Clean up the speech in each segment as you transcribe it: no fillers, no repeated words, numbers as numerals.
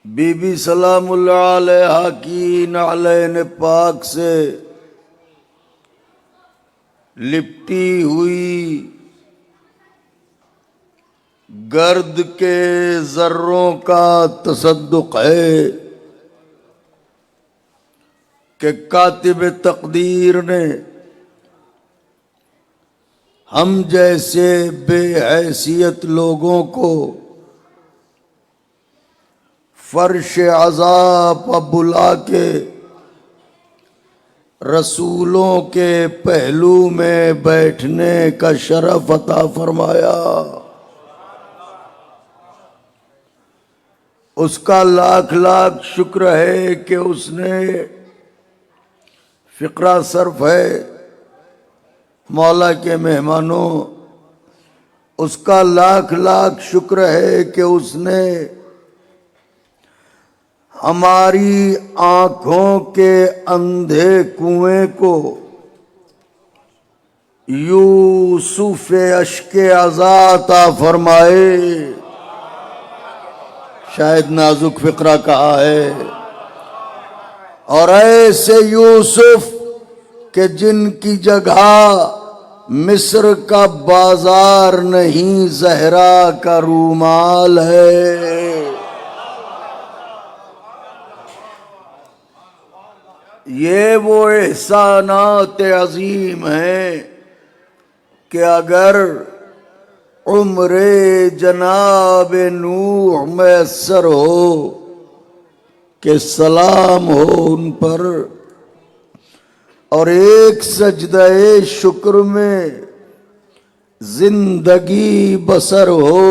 बीबी सलामुल्लाह अलैहा की नालैन पाक से लिपटी हुई गर्द के जर्रों का तसद्दुक है कि कातिब तकदीर ने हम जैसे बेहैसियत लोगों को फर्श अज़ाब पर बुला के रसूलों के पहलू में बैठने का शरफ अता फरमाया। उसका लाख लाख शुक्र है कि उसने फ़िक्रा सर्फ है मौला के मेहमानों, उसका लाख लाख शुक्र है कि उसने हमारी आंखों के अंधे कुएं को यूसुफ अश्के अज़ाता फरमाए। शायद नाजुक फिक्रा कहा है। और ऐसे यूसुफ के जिनकी जगह मिस्र का बाजार नहीं ज़हरा का रूमाल है। ये वो एहसानात अजीम हैं कि अगर उम्रे जनाब नूह मैसर हो कि सलाम हो उन पर, और एक सजदे शुक्र में जिंदगी बसर हो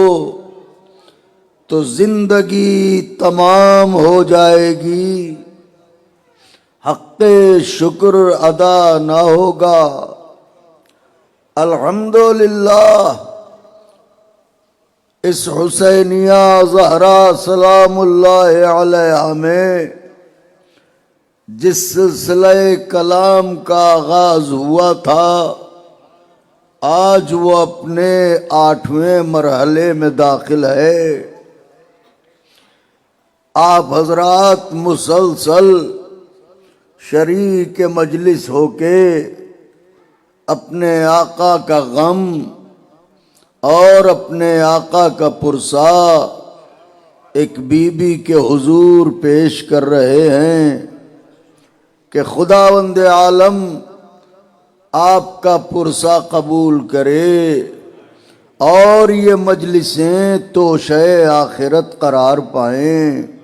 तो जिंदगी तमाम हो जाएगी। हक़्क़े शुक्र अदा ना होगा। अल्हम्दुलिल्लाह इस हुसैनिया ज़हरा सलामुल्लाह अलैहा में जिस सिलसिले कलाम का आगाज हुआ था, आज वो अपने 8वें मरहले में दाखिल है। आप हजरात मुसलसल शरीक मजलिस होके अपने आका का गम और अपने आका का पुरसा एक बीबी के हुजूर पेश कर रहे हैं कि खुदावंद आलम आपका पुरसा कबूल करे और ये मजलिसें तोशे आखिरत करार पाएं।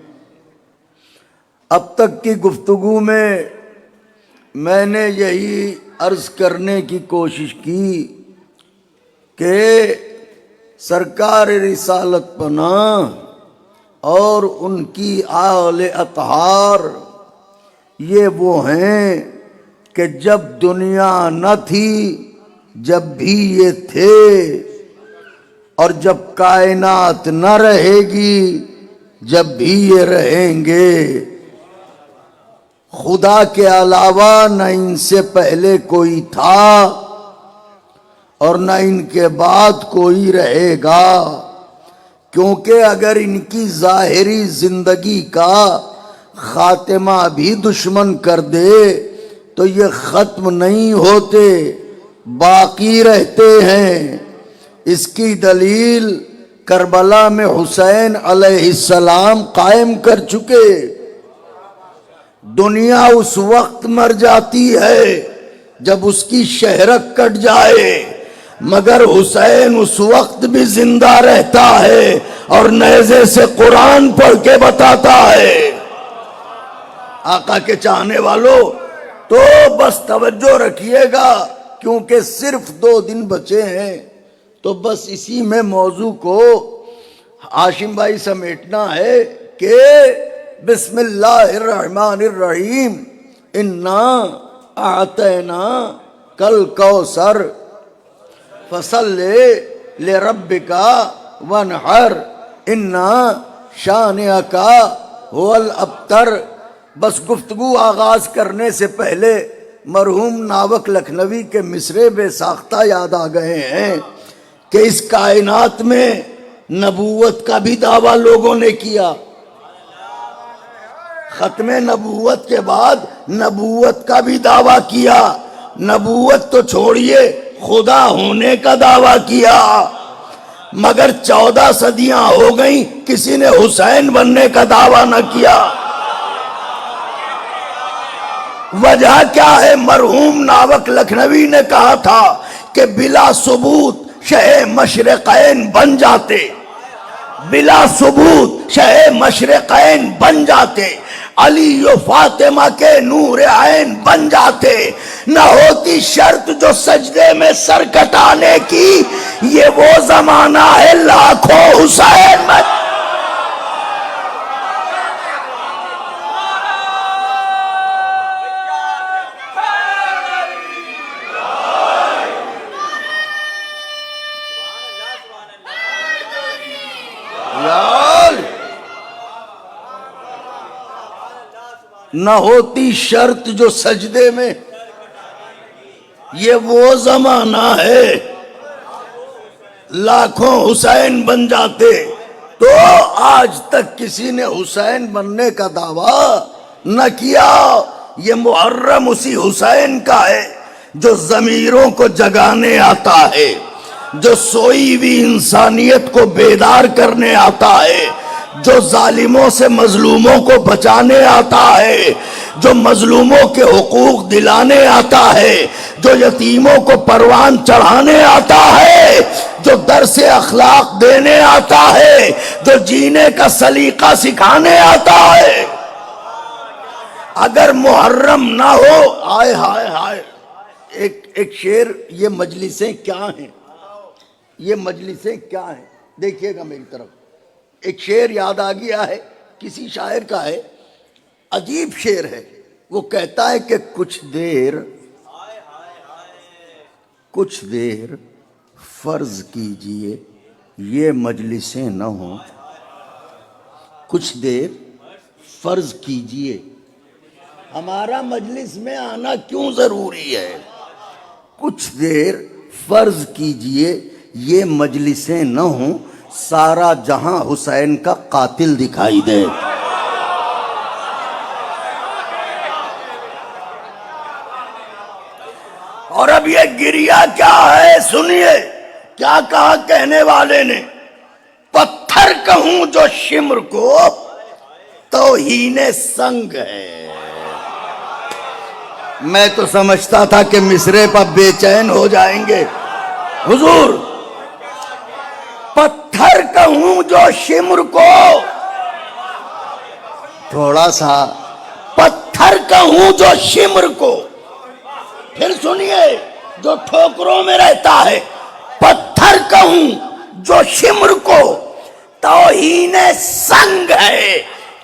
अब तक की गुफ्तगू में मैंने यही अर्ज करने की कोशिश की कि सरकार रिसालत पनाह और उनकी आले अतहार ये वो हैं कि जब दुनिया न थी जब भी ये थे, और जब कायनात न रहेगी जब भी ये रहेंगे। खुदा के अलावा न इनसे पहले कोई था और न इनके बाद कोई रहेगा, क्योंकि अगर इनकी जाहिरी जिंदगी का खात्मा भी दुश्मन कर दे तो ये खत्म नहीं होते, बाकी रहते हैं। इसकी दलील करबला में हुसैन अलैहिस्सलाम कायम कर चुके। दुनिया उस वक्त मर जाती है जब उसकी शहरत कट जाए, मगर हुसैन उस वक्त भी जिंदा रहता है और नेज़े से कुरान पढ़ के बताता है। आका के चाहने वालों तो बस तवज्जो रखिएगा, क्योंकि सिर्फ 2 दिन बचे हैं, तो बस इसी में मौजू को हाशिम भाई समेटना है कि बिस्मिल्लाहिर्रहमानिर्रहीम इन्ना आतैना कल कौसर फसल्ले ले रब्बिका वनहर इन्ना शानिअका हुवल अब्तर। बस गुफ्तगू आगाज करने से पहले मरहूम नावक लखनवी के मिसरे बेसाख्ता याद आ गए हैं कि इस कायनात में नबूवत का भी दावा लोगों ने किया। खत्मे नबूवत के बाद नबूवत का भी दावा किया, नबूवत तो छोड़िए खुदा होने का दावा किया। मगर 14 सदियां हो गई, किसी ने हुसैन बनने का दावा न किया। वजह क्या है? मरहूम नावक लखनवी ने कहा था कि बिला सबूत शहे मशरक़ैन बन जाते, बिला सबूत शहे मशरक़ैन बन जाते, अली यो फातिमा के नूर ऐन बन जाते। न होती शर्त जो सजदे में सर कटाने की, ये वो जमाना है लाखों हुसैन में। न होती शर्त जो सजदे में, ये वो जमाना है लाखों हुसैन बन जाते। तो आज तक किसी ने हुसैन बनने का दावा न किया। ये मुहर्रम उसी हुसैन का है जो जमीरों को जगाने आता है, जो सोई हुई इंसानियत को बेदार करने आता है, जो जालिमों से मजलूमों को बचाने आता है, जो मजलूमों के हुकूक दिलाने आता है, जो यतीमों को परवान चढ़ाने आता है, जो दर्स अखलाक देने आता है, जो जीने का सलीका सिखाने आता है। अगर मुहर्रम ना हो, हाय हाय हाय, एक शेर, ये मजलिसें क्या हैं, ये मजलिसें क्या हैं, देखिएगा मेरी तरफ। एक शेर याद आ गया है, किसी शायर का है, अजीब शेर है। वो कहता है कि कुछ देर फर्ज कीजिए ये मजलिसें न हो, कुछ देर फर्ज कीजिए, हमारा मजलिस में आना क्यों जरूरी है। कुछ देर फर्ज कीजिए ये मजलिसें न हो, सारा जहां हुसैन का कातिल दिखाई दे। और अब ये गिरिया क्या है, सुनिए क्या कहा कहने वाले ने। पत्थर कहूं जो शिम्र को तौहीने संग है। मैं तो समझता था कि मिसरे पर बेचैन हो जाएंगे हुजूर। पत्थर कहूं जो शिम्र को, थोड़ा सा, पत्थर कहूं जो शिम्र को, फिर सुनिए जो ठोकरों में रहता है। पत्थर कहूं जो शिम्र को तौहीने संग है,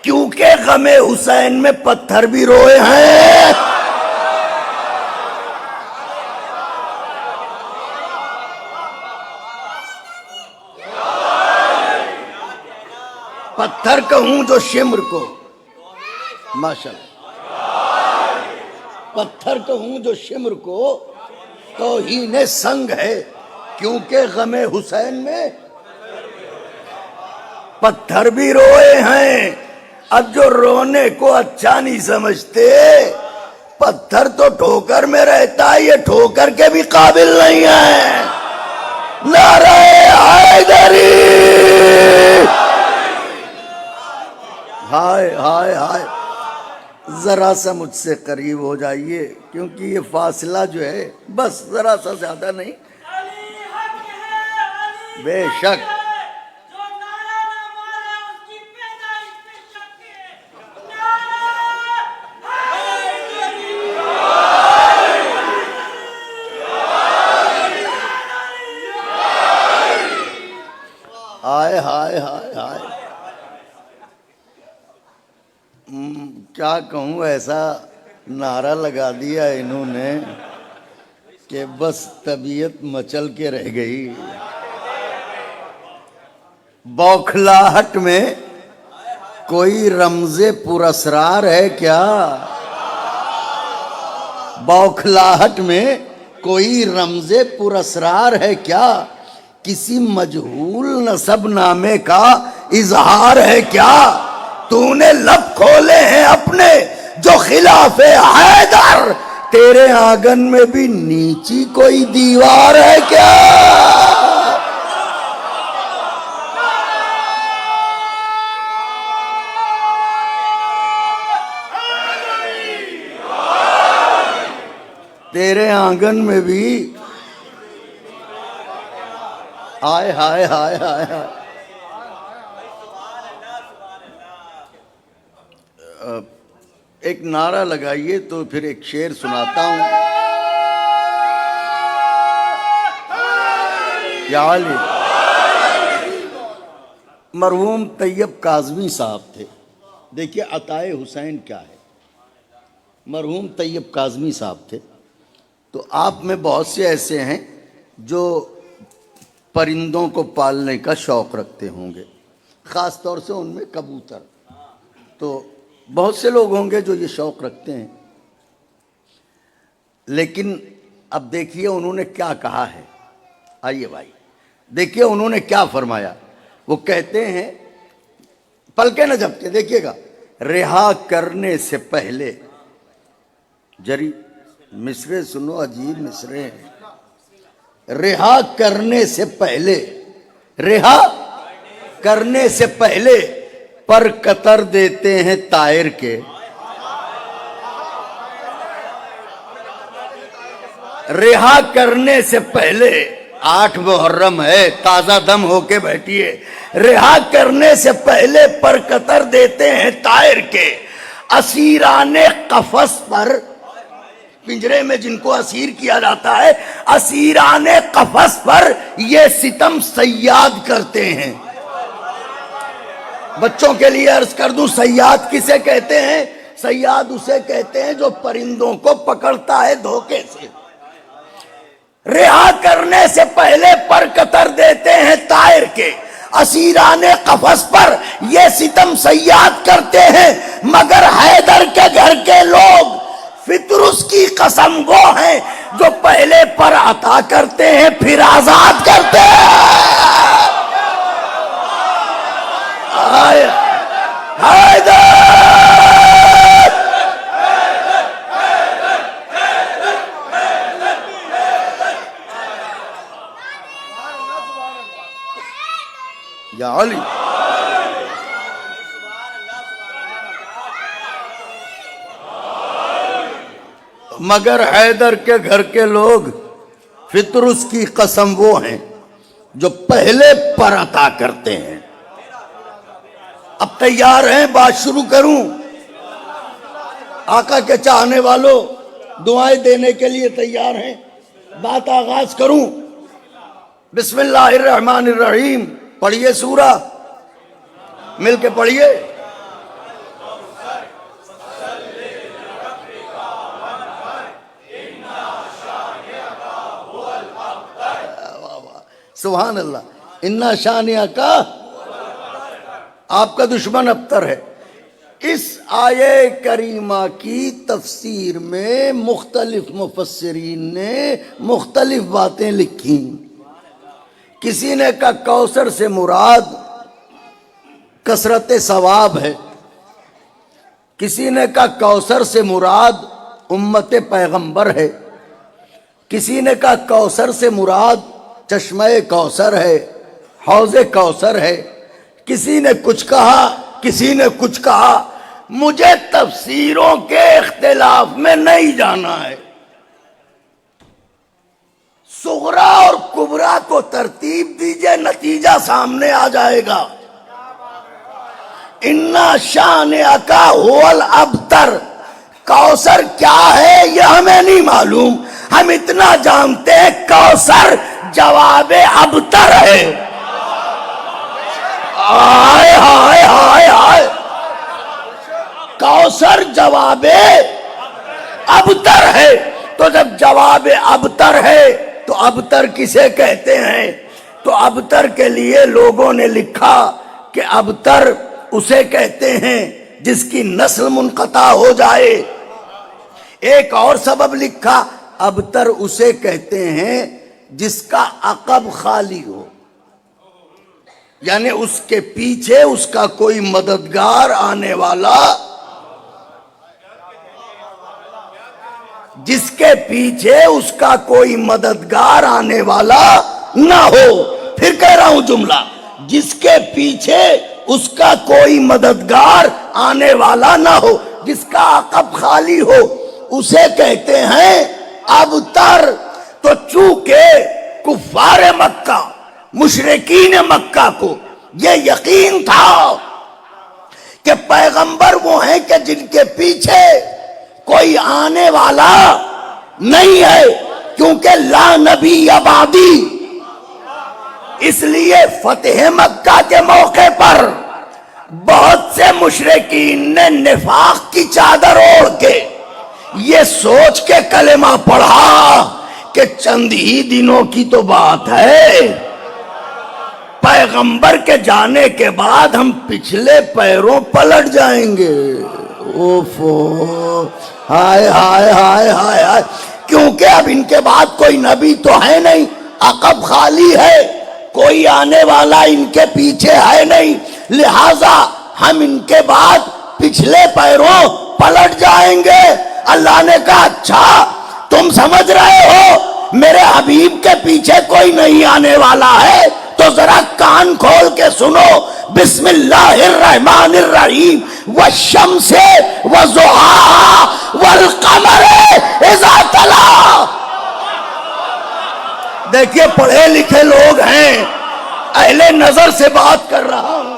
क्योंकि गमे हुसैन में पत्थर भी रोए हैं। पत्थर कहूं जो शिम्र को, माशाअल्लाह, पत्थर कहूं जो शिम्र को तौहीने संग है, क्योंकि गमे हुसैन में पत्थर भी रोए हैं। अब जो रोने को अच्छा नहीं समझते, पत्थर तो ठोकर में रहता है, ये ठोकर के भी काबिल नहीं है। नारे हैदरी, हाय हाय हाय। जरा सा मुझसे करीब हो जाइए, क्योंकि ये फासला जो है बस जरा सा, ज्यादा नहीं। बेशक हाय हाय हाय हाय। क्या कहूँ, ऐसा नारा लगा दिया इन्होंने कि बस तबीयत मचल के रह गई। बौखलाहट में कोई रमज़े पुरस्रार है क्या? बौखलाहट में कोई रमज़े पुरस्रार है क्या? किसी मजहूल नसब नामे का इजहार है क्या? तूने लब खोले हैं अपने जो खिलाफे हैदर, तेरे आंगन में भी नीची कोई दीवार है क्या? तेरे आंगन में भी हाय हाय हाय हाय हाय। एक नारा लगाइए तो फिर एक शेर सुनाता हूं। या अली। मरहूम तैयब काज़मी साहब थे। देखिए अताए हुसैन क्या है। मरहूम तैयब काज़मी साहब थे। तो आप में बहुत से ऐसे हैं जो परिंदों को पालने का शौक़ रखते होंगे, ख़ास तौर से उनमें कबूतर। तो बहुत से लोग होंगे जो ये शौक़ रखते हैं। लेकिन अब देखिए उन्होंने क्या कहा है। आइए भाई देखिए उन्होंने क्या फरमाया। वो कहते हैं, पलके न झपके, देखिएगा, रिहा करने से पहले, जरी मिसरे सुनो, अजीब मिसरे हैं। रिहा करने से पहले, रिहा करने से पहले पर कतर देते हैं तायर के। रिहा करने से पहले, 8 मुहर्रम है, ताजा दम होके बैठिए। रिहा करने से पहले पर कतर देते हैं तायर के। असीराने कफस पर, पिंजरे में जिनको असीर किया जाता है, असीराने कफस पर ये सितम सयाद करते हैं। बच्चों के लिए अर्ज कर दूं, सयाद किसे कहते हैं? सयाद उसे कहते हैं जो परिंदों को पकड़ता है धोखे से। रिहा करने से पहले पर कतर देते हैं तायर के। असीराने कफस पर ये सितम सयाद करते हैं, मगर हैदर के घर के लोग फितरुस की कसम वो हैं जो पहले पर अता करते हैं फिर आजाद करते हैं। हैदर या अली। मगर हैदर के घर के लोग फितरुस की कसम वो हैं जो पहले पर अता करते हैं। अब तैयार हैं, बात शुरू करूं? आका के चाहने वालों, दुआएं देने के लिए तैयार हैं? बात आगाज करूं? बिस्मिल्लाहिर्रहमानिर्रहीम। पढ़िए सूरा, मिलके पढ़िए। सुभान अल्लाह। इन्ना शानिया का, आपका दुश्मन अबतर है। इस आये करीमा की तफसीर में मुख्तलिफ मुफस्सिरीन ने मुख्तलिफ बातें लिखी। किसी ने कहा कौसर से मुराद कसरत सवाब है, किसी ने कहा कौसर से मुराद उम्मत पैगंबर है, किसी ने कहा कौसर से मुराद चश्मे कौसर है, हौज़े कौसर है, किसी ने कुछ कहा, किसी ने कुछ कहा। मुझे तफसीरों के इख्तिलाफ में नहीं जाना है। सुगरा और कुबरा को तरतीब दीजिए, नतीजा सामने आ जाएगा। इन्ना शान अका हुवल अबतर, कौसर क्या है यह हमें नहीं मालूम, हम इतना जानते हैं कौसर जवाबे अबतर है। हाय हाय हाय हाय, कौसर जवाबे अबतर है। तो जब जवाबे अबतर है तो अबतर किसे कहते हैं? तो अबतर के लिए लोगों ने लिखा कि अबतर उसे कहते हैं जिसकी नस्ल मुनक़ता हो जाए। एक और सबब लिखा, अबतर उसे कहते हैं जिसका अक़ब खाली हो। यानी उसके पीछे उसका कोई मददगार आने वाला, जिसके पीछे उसका कोई मददगार आने वाला ना हो। फिर कह रहा हूं जुमला, जिसके पीछे उसका कोई मददगार आने वाला ना हो, जिसका अक़ब खाली हो, उसे कहते हैं अबतर। तो चूंकि कुफ्फार मक्का, मुशरिकीन मक्का को यह यकीन था कि पैगंबर वो हैं कि जिनके पीछे कोई आने वाला नहीं है, क्योंकि ला नबी अबादी, इसलिए फतेह मक्का के मौके पर बहुत से मुशरिकीन ने निफाक की चादर ओढ़ के ये सोच के कलेमा पढ़ा कि चंद ही दिनों की तो बात है, पैगंबर के जाने के बाद हम पिछले पैरों पलट जाएंगे। ओफो, हाय हाय हाय हाय हाय, क्योंकि अब इनके बाद कोई नबी तो है नहीं, अक़ब खाली है, कोई आने वाला इनके पीछे है नहीं, लिहाजा हम इनके बाद पिछले पैरों पलट जाएंगे। अल्लाह ने कहा अच्छा तुम समझ रहे हो मेरे हबीब के पीछे कोई नहीं आने वाला है, तो जरा कान खोल के सुनो, बिस्मिल्लाहिर्रहमानिर्रहीम, वश्शम्से वज़ुहाहा वल्क़मरे इज़ा तला। देखिए पढ़े लिखे लोग हैं, अहले नजर से बात कर रहा हूं,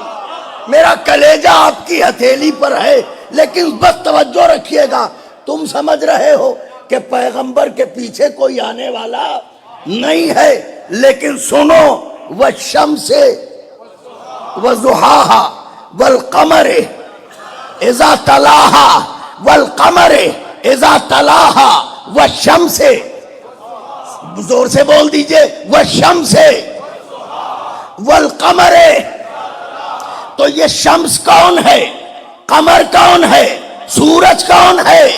मेरा कलेजा आपकी हथेली पर है, लेकिन बस तवज्जो रखिएगा। तुम समझ रहे हो कि पैगंबर के पीछे कोई आने वाला नहीं है, लेकिन सुनो, वश्शम्से वज़ुहाहा वल्क़मरे इज़ा तलाहा वल्क़मरे इज़ा तलाहा वश्शम्से, जोर से बोल दीजिए, वश्शम्से वल्क़मरे। तो ये शम्स कौन है, कमर कौन है, सूरज कौन है,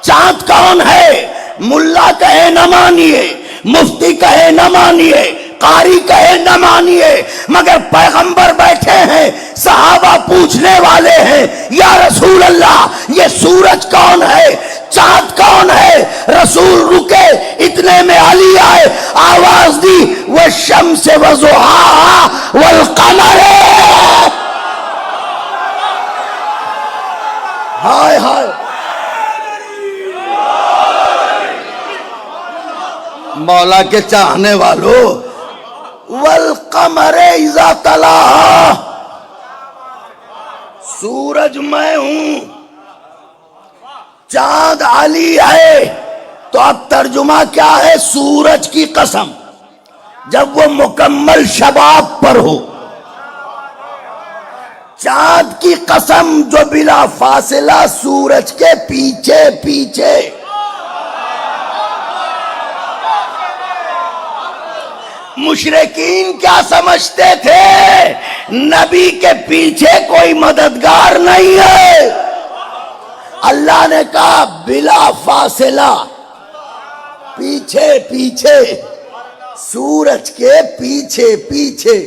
चांद कौन है? मुल्ला कहे न मानिए, मुफ्ती कहे न मानिए, कारी कहे न मानिए, मगर पैगंबर बैठे हैं, सहाबा पूछने वाले हैं, या रसूल अल्लाह ये सूरज कौन है, चांद कौन है? रसूल रुके, इतने में अली आए, आवाज दी, वह शम्स वज़ुहाहा वल क़मर। हाय हाय, मौला के चाहने वालों, वल क़मर इज़ा तलाहा, सूरज मैं हूं, चांद अली है। तो अब तर्जुमा क्या है? सूरज की कसम, जब वो मुकम्मल शबाब पर हो, चांद की कसम जो बिला फासिला सूरज के पीछे पीछे। मुशरिकीन क्या समझते थे? नबी के पीछे कोई मददगार नहीं है। अल्लाह ने कहा बिला फासिला, पीछे पीछे, सूरज के पीछे पीछे,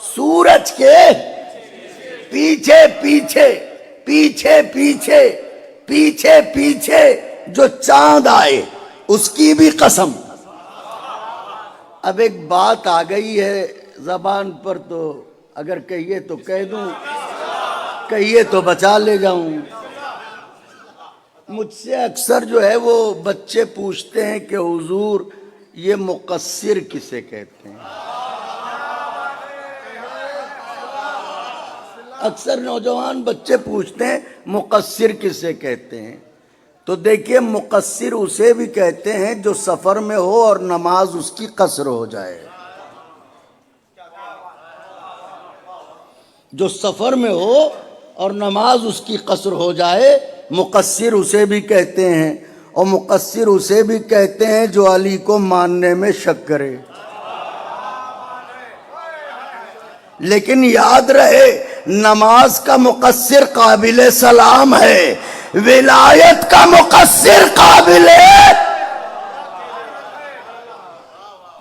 सूरज के पीछे पीछे, पीछे पीछे, पीछे पीछे जो चांद आए उसकी भी कसम। अब एक बात आ गई है जबान पर, तो अगर कहिए तो कह दूं, कहिए तो बचा ले जाऊं। मुझसे अक्सर जो है वो बच्चे पूछते हैं कि हुजूर ये मुक़स्सिर किसे कहते हैं? अक्सर नौजवान बच्चे पूछते हैं मुक़स्सिर किसे कहते हैं। तो देखिए, मुक़स्सिर उसे भी कहते हैं जो सफर में हो और नमाज उसकी कसर हो जाए। जो सफर में हो और नमाज उसकी कसर हो जाए, मुक़स्सिर उसे भी कहते हैं। और मुक़स्सिर उसे भी कहते हैं जो अली को मानने में शक करे। लेकिन याद रहे, नमाज का मुक़स्सिर काबिल सलाम है, विलायत का मुक़स्सिर काबिल।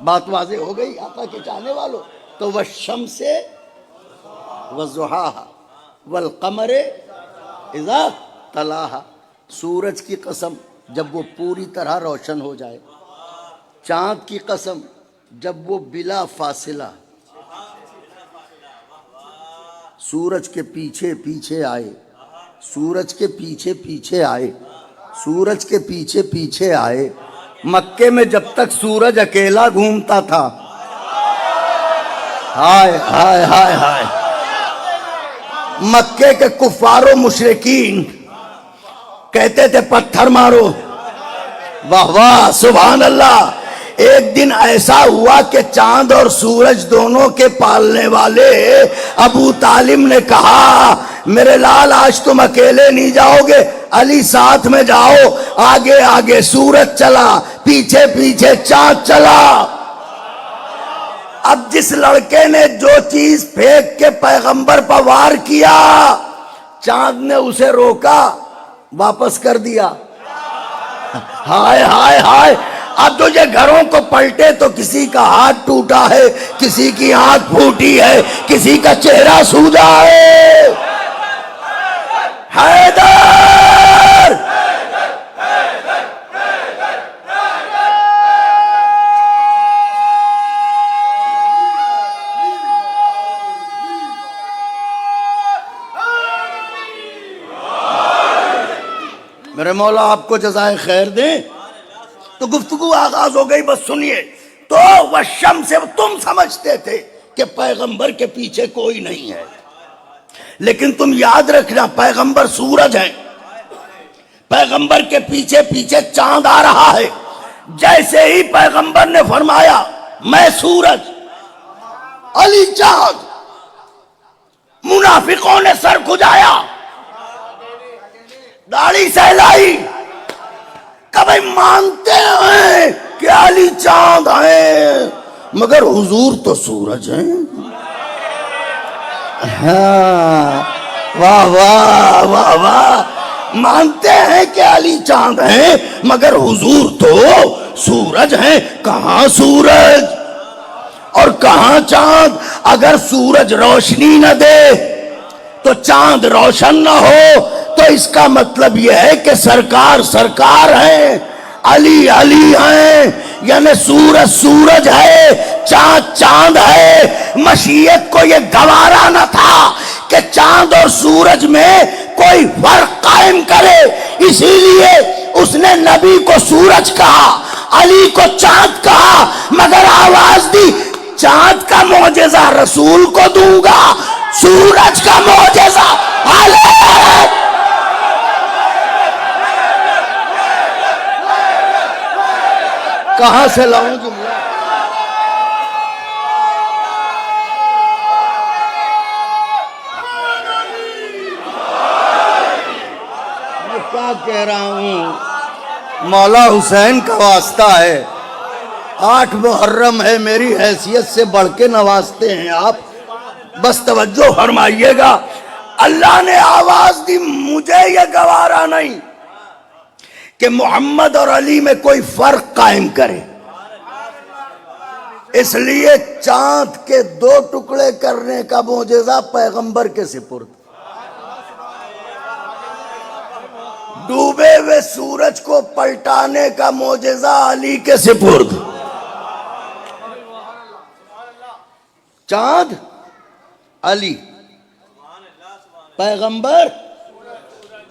बात वाज़ेह हो गई आका के चाहने वालों? तो वह शम्से वज़ुहाहा वल क़मरे इज़ा तलाहा, सूरज की कसम जब वो पूरी तरह रोशन हो जाए, चांद की कसम जब वो बिला फासिला सूरज के पीछे पीछे आए, सूरज के पीछे पीछे आए, सूरज के पीछे पीछे आए। मक्के में जब तक सूरज अकेला घूमता था, हाय हाय हाय हाय, मक्के के कुफारो मुशरिकीन कहते थे पत्थर मारो, वाह वाह सुभान अल्लाह। एक दिन ऐसा हुआ कि चांद और सूरज दोनों के पालने वाले अबू तालिब ने कहा, मेरे लाल आज तुम अकेले नहीं जाओगे, अली साथ में जाओ। आगे आगे सूरज चला, पीछे पीछे चांद चला। अब जिस लड़के ने जो चीज फेंक के पैगंबर पर वार किया, चांद ने उसे रोका, वापस कर दिया। हाय हाय हाय। अब तो ये घरों को पलटे तो किसी का हाथ टूटा है, किसी की आंख फूटी है, किसी का चेहरा सूजा है। हैदर मेरे मौला आपको जज़ाए खैर दें। तो गुफ्तगू आगाज हो गई, बस सुनिए। तो वह शम से तुम समझते थे कि पैगंबर के पीछे कोई नहीं है, लेकिन तुम याद रखना पैगंबर सूरज है, पैगंबर के पीछे पीछे चांद आ रहा है। जैसे ही पैगंबर ने फरमाया मैं सूरज, अली चांद, मुनाफिकों ने सर खुजाया, दाढ़ी सहलाई, कभी मानते हैं कि अली चांद है, मगर हुजूर तो सूरज हैं। हाँ, वाह वाह वाह वाह। मानते हैं कि अली चांद है, मगर हुजूर तो सूरज हैं। कहां सूरज और कहां चांद? अगर सूरज रोशनी न दे तो चांद रोशन न हो, तो इसका मतलब यह है कि सरकार सरकार है, अली अली है, यानी सूरज सूरज है, चांद चांद है। मशीयत को यह गवारा न था कि चांद और सूरज में कोई फर्क कायम करे, इसीलिए उसने नबी को सूरज कहा, अली को चांद कहा, मगर आवाज दी चांद का मौजज़ा रसूल को दूंगा, सूरज का मौजज़ा अली। कहां से लाऊं जुमला? मैं क्या कह रहा हूं, मौला हुसैन का वास्ता है। 8 मुहर्रम है, मेरी हैसियत से बढ़ के नवाजते हैं आप, बस तवज्जो फरमाइएगा। अल्लाह ने आवाज दी, मुझे यह गवारा नहीं कि मोहम्मद और अली में कोई फर्क कायम करे, इसलिए चांद के 2 टुकड़े करने का मौजज़ा पैगंबर के सिपुर्द, डूबे हुए सूरज को पलटाने का मौजज़ा अली के सिपुर्द। चांद अली, पैगंबर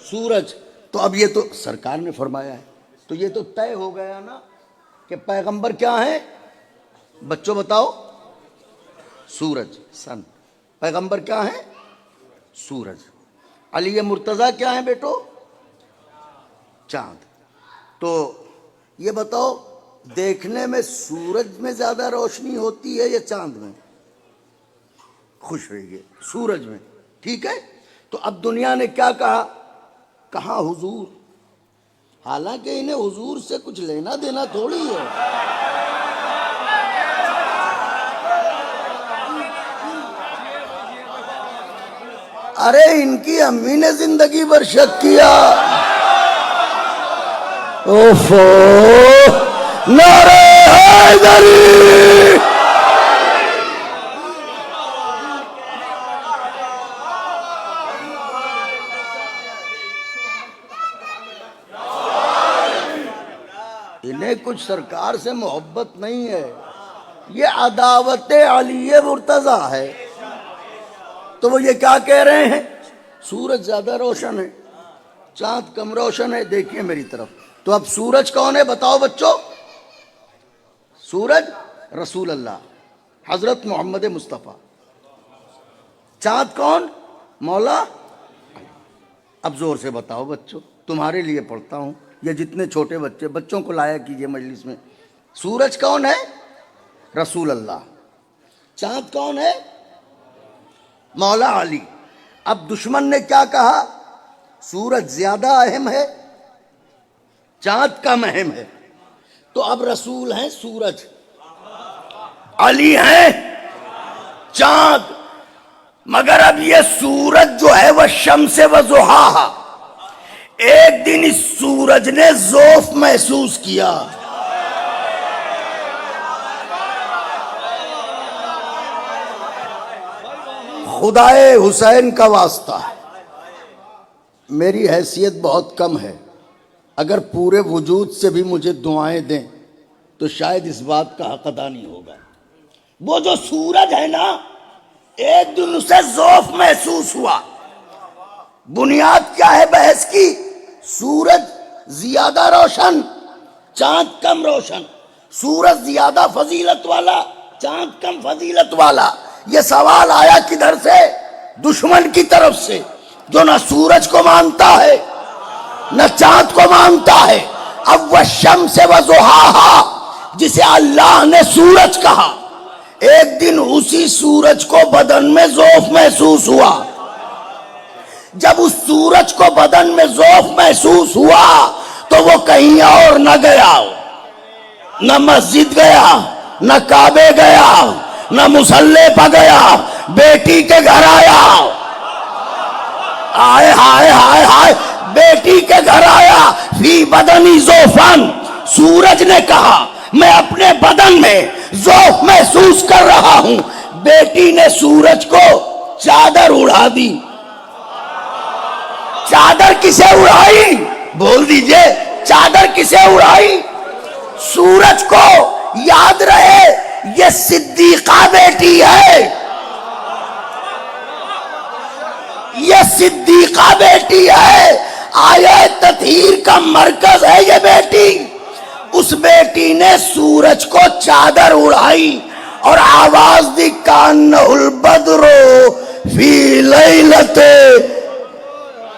सूरज। तो अब ये तो सरकार ने फरमाया है, तो ये तो तय हो गया ना कि पैगंबर क्या है? बच्चों बताओ, सूरज सन। पैगंबर क्या है? सूरज। अली मुर्तजा क्या है बेटो? चांद। तो ये बताओ, देखने में सूरज में ज्यादा रोशनी होती है या चांद में? खुश रहिए, सूरज में, ठीक है। तो अब दुनिया ने क्या कहा? कहा हुजूर, हालांकि इन्हें हुजूर से कुछ लेना देना थोड़ी है। अरे इनकी अम्मी ने जिंदगी भर शक किया। ओफो, नारे हैदरी, इन्हें कुछ सरकार से मोहब्बत नहीं है, ये अदावत अली मुर्तजा है। तो वो ये क्या कह रहे हैं, सूरज ज्यादा रोशन है, चांद कम रोशन है। देखिए मेरी तरफ, तो अब सूरज कौन है बताओ बच्चों? सूरज रसूल अल्लाह हजरत मोहम्मद मुस्तफ़ा। चांद कौन? मौला। अब जोर से बताओ बच्चों, तुम्हारे लिए पढ़ता हूं, ये जितने छोटे बच्चे, बच्चों को लाया कीजिए मजलिस में। सूरज कौन है? रसूल अल्लाह। चांद कौन है? मौला अली। अब दुश्मन ने क्या कहा? सूरज ज्यादा अहम है, चांद कम अहम है। तो अब रसूल हैं सूरज, अली हैं चांद। मगर अब ये सूरज जो है वह शम्स व ज़ुहा, एक दिन इस सूरज ने ज़ौफ़ महसूस किया। खुदाए हुसैन का वास्ता, मेरी हैसियत बहुत कम है, अगर पूरे वजूद से भी मुझे दुआएं दें तो शायद इस बात का हक अदा नहीं होगा। वो जो सूरज है ना, एक दिन उसे ज़ौफ़ महसूस हुआ। बुनियाद क्या है बहस की? सूरज ज्यादा रोशन, चांद कम रोशन। सूरज ज्यादा फजीलत वाला, चांद कम फजीलत वाला। ये सवाल आया किधर से? दुश्मन की तरफ से, जो न सूरज को मानता है न चांद को मानता है। अब वह शम्स व ज़ुहा, जिसे अल्लाह ने सूरज कहा, एक दिन उसी सूरज को बदन में ज़ौफ़ महसूस हुआ। जब उस सूरज को बदन में ज़ौफ़ महसूस हुआ तो वो कहीं और न गया, न मस्जिद गया, न काबे गया, न मुसल्ले पर गया, बेटी के घर आया। आए हाय हाय हाय, बेटी के घर आया। फी बदनी ज़ौफ़न, सूरज ने कहा मैं अपने बदन में ज़ौफ़ महसूस कर रहा हूं। बेटी ने सूरज को चादर उड़ा दी। चादर किसे उड़ाई? बोल दीजिए, चादर किसे उड़ाई? सूरज को। याद रहे ये सिद्दीका बेटी है, ये सिद्दीका बेटी है। आये तत्हीर का मरकज है ये बेटी। उस बेटी ने सूरज को चादर उड़ाई और आवाज दी, कान्हुल बद्रो फी लैलते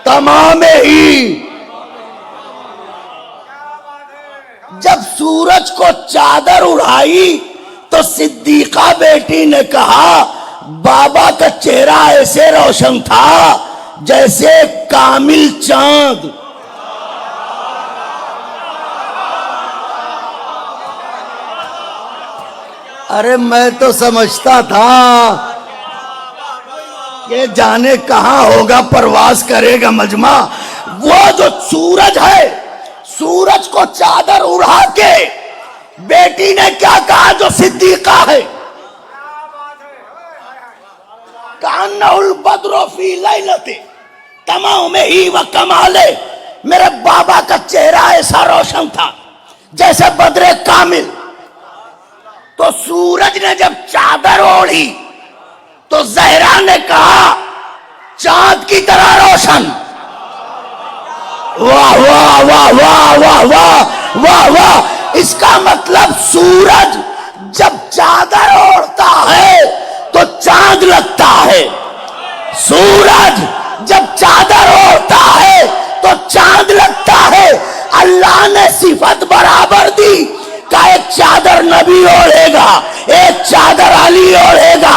तमामे ही। जब सूरज को चादर उड़ाई तो सिद्दीका बेटी ने कहा, बाबा का चेहरा ऐसे रोशन था जैसे कामिल चांद। अरे मैं तो समझता था कि जाने कहां होगा, परवाज करेगा मजमा। वो जो सूरज है, सूरज को चादर उड़ा के बेटी ने क्या कहा जो सिद्दीका है, कान्हुल बद्रो फी लैलते तमामे ही व कमाले। मेरे बाबा का चेहरा ऐसा रोशन था जैसे बद्रे कामिल। तो सूरज ने जब चादर ओढ़ी तो ज़हरा ने कहा, चांद की तरह रोशन। वाह वाह वाह वाह वाह वाह वाह वाह। इसका मतलब सूरज जब चादर ओढ़ता है तो चांद लगता है। सूरज जब चादर ओढ़ता है तो चांद लगता है। अल्लाह ने सिफत बराबर दी का एक चादर नबी ओढ़ेगा, एक चादर अली ओढ़ेगा,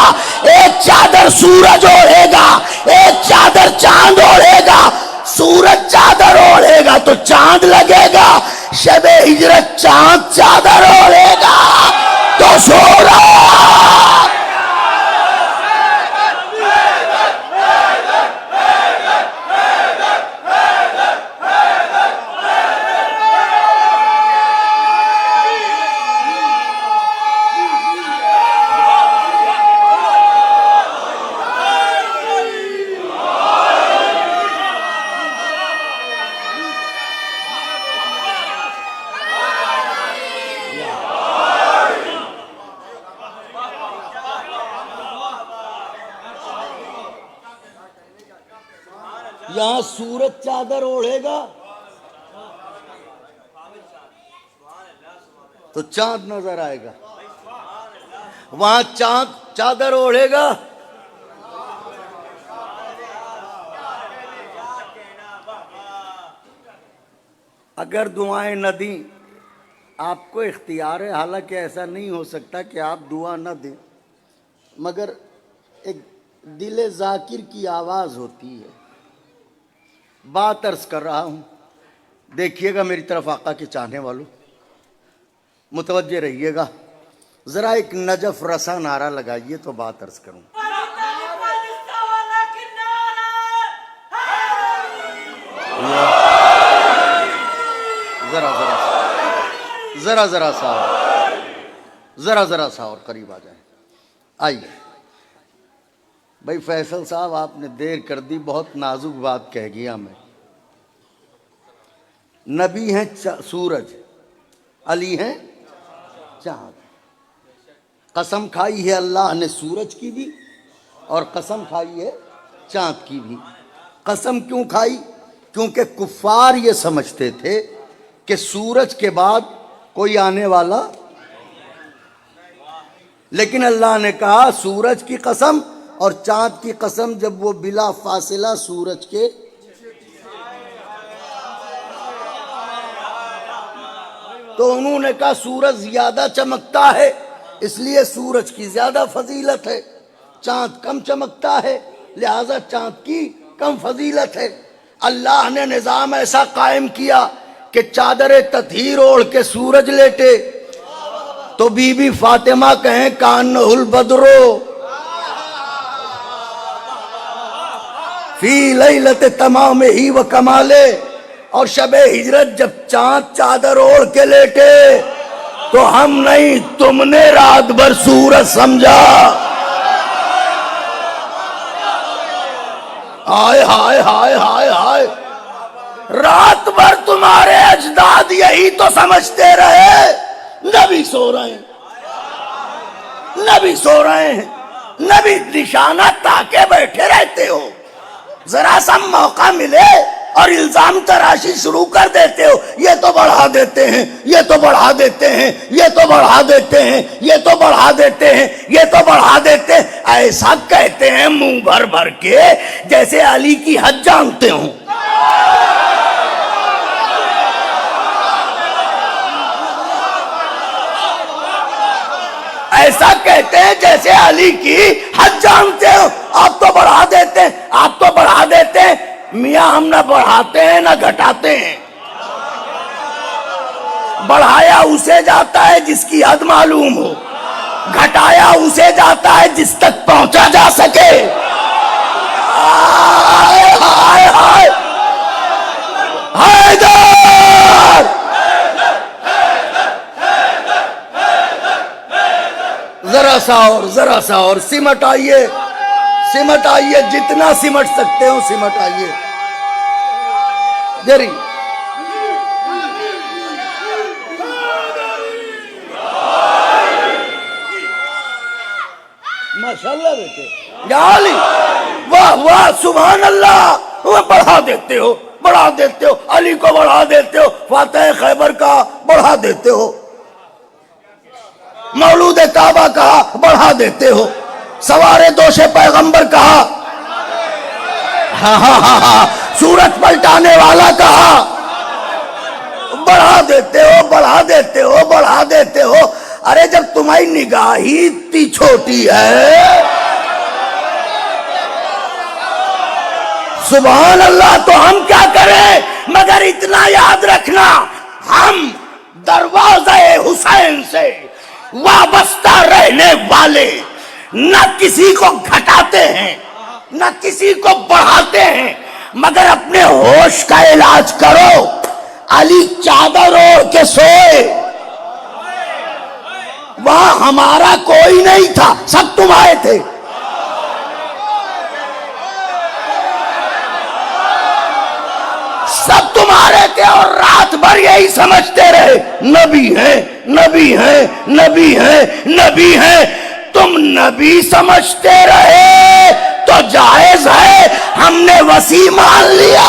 एक चादर सूरज ओढ़ेगा, एक चादर चांद ओढ़ेगा। सूरज चादर ओढ़ेगा तो चांद लगेगा, शबे हिजरत चांद चादर ओढ़ेगा तो सूरज। यहां सूरज चादर ओढ़ेगा तो चांद नजर आएगा, वहां चांद चादर ओढ़ेगा अगर दुआएं न दी, आपको इख्तियार है, हालांकि ऐसा नहीं हो सकता कि आप दुआ न दें, मगर एक दिल जाकिर की आवाज़ होती है। बात अर्ज कर रहा हूँ, देखिएगा मेरी तरफ आका के चाहने वालों, मुतवज्जे रहिएगा, ज़रा एक नजफ रसा नारा लगाइए तो बात अर्ज करूँ। जरा सा और करीब आ जाए। आइए भाई फैसल साहब, आपने देर कर दी, बहुत नाजुक बात कह गया मैं। नबी हैं सूरज, अली हैं चांद। कसम खाई है अल्लाह ने सूरज की भी और कसम खाई है चांद की भी। कसम क्यों खाई? क्योंकि कुफ्फार ये समझते थे कि सूरज के बाद कोई आने वाला, लेकिन अल्लाह ने कहा सूरज की कसम और चांद की कसम, जब वो बिला फासिला सूरज के तो उन्होंने कहा सूरज ज्यादा चमकता है इसलिए सूरज की ज्यादा फजीलत है, चांद कम चमकता है लिहाजा चांद की कम फजीलत है। अल्लाह ने निजाम ऐसा कायम किया कि चादर ततहीर ओढ़ के सूरज लेटे तो बीबी फातिमा कहें कान्हुल बदरो फी लैलत तमाम ही व कमाले, और शबे हिजरत जब चांद चादर ओढ़ के लेटे तो हम नहीं तुमने रात भर सूरज समझा। हाय हाय हाय हाय हाय, रात भर तुम्हारे अजदाद यही तो समझते रहे नबी सो रहे हैं, नबी सो रहे हैं, नबी निशाना ताके बैठे रहते हो। जरा सा मौका मिले और इल्जाम तराशी शुरू कर देते हो, ये तो बढ़ा देते हैं, ये तो बढ़ा देते हैं, ये तो बढ़ा देते हैं, ये तो बढ़ा देते हैं, ये तो बढ़ा देते हैं। ऐसा कहते हैं मुंह भर भर के जैसे अली की हद जानते हो। ऐसा कहते हैं जैसे अली की हद जानते हो। आप तो बढ़ा देते हैं, आप तो बढ़ा देते हैं। मियां हम ना बढ़ाते हैं ना घटाते हैं, बढ़ाया उसे जाता है जिसकी हद मालूम हो, घटाया उसे जाता है जिस तक पहुंचा जा सके। हाय हाय हाय हैदर, जरा सा और सिमट आइए, सिमट आइए, जितना सिमट सकते हो सिमट आइए। देरी माशाल्लाह बेटे, वाह वाह सुभान अल्लाह। वह बढ़ा देते हो, बढ़ा देते हो, अली को बढ़ा देते हो, फातह खैबर का बढ़ा देते हो, मौलूद काबा कहा बढ़ा देते हो, सवारे दोषे पैगंबर कहा, सूरज पलटाने वाला कहा, बढ़ा देते हो, बढ़ा देते हो, बढ़ा देते हो। अरे जब तुम्हारी निगाह ही इतनी छोटी है, सुभान अल्लाह, तो हम क्या करें? मगर इतना याद रखना, हम दरवाज़े हुसैन से वाबस्ता रहने वाले न किसी को घटाते हैं न किसी को बढ़ाते हैं, मगर अपने होश का इलाज करो। अली चादर ओढ़ के सोए, वहां हमारा कोई नहीं था, सब तुम आए थे। सब तुम्हारे थे और रात भर यही समझते रहे नबी है, नबी है, नबी है, नबी है। तुम नबी समझते रहे तो जायज है हमने वसी मान लिया।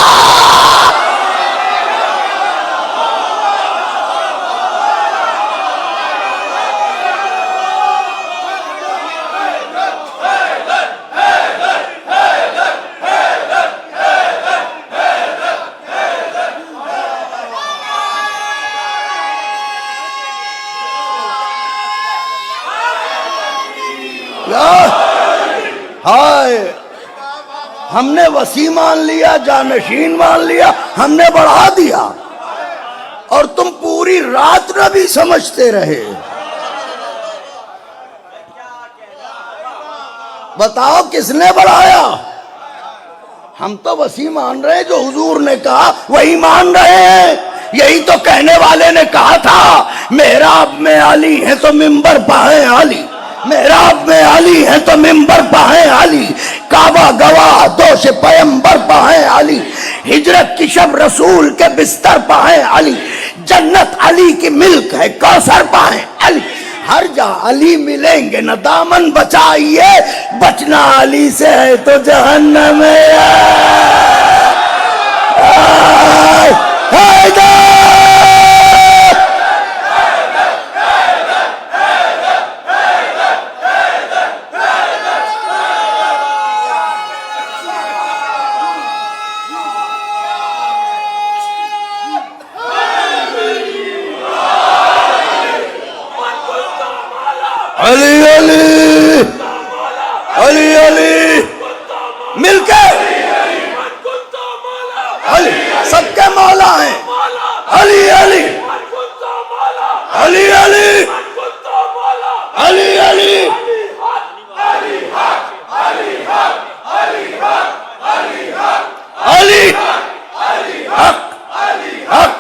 हाय, हमने वसी मान लिया, जानशीन मान लिया, हमने बढ़ा दिया, और तुम पूरी रात नबी समझते रहे। बताओ किसने बढ़ाया? हम तो वसी मान रहे हैं, जो हुजूर ने कहा वही मान रहे हैं। यही तो कहने वाले ने कहा था, मेहराब में अली है तो मिंबर पाए अली, मेहराब में अली है तो मिंबर पाए अली, काबा गवाह दोष पैगंबर पाए अली, हिजरत की शब रसूल के बिस्तर पाए अली, जन्नत अली की मिल्क है कौसर पाए अली। हर जा अली मिलेंगे न दामन बचाइए, बचना अली से है तो जहन्नम अली अली अली अली मिलके अली सबके मौला हैं। अली अली अली अली अली अली अली हक हक।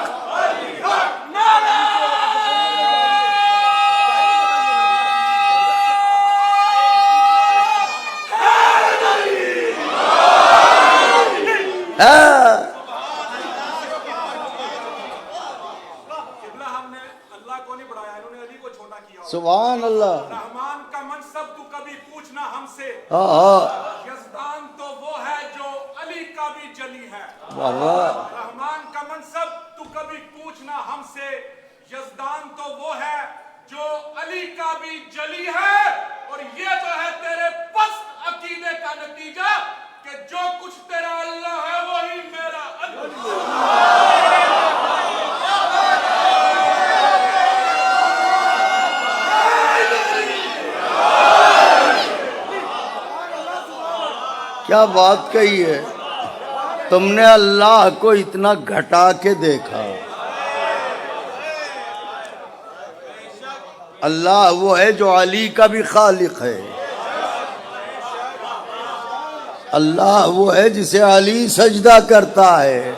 सुभान अल्लाह। रहमान का मनसब तू कभी पूछना हमसे, यज़दान तो वो है जो अली का भी जली है। रहमान का मनसब तू कभी पूछना हमसे, यज़दान तो वो है जो अली का भी जली है। और ये जो है तेरे पस्त अकीदे का नतीजा कि जो कुछ तेरा अल्लाह है वही मेरा अल्लाह। क्या बात कही है तुमने, अल्लाह को इतना घटा के देखा। अल्लाह वो है जो अली का भी खालिक है, अल्लाह वो है जिसे अली सजदा करता है।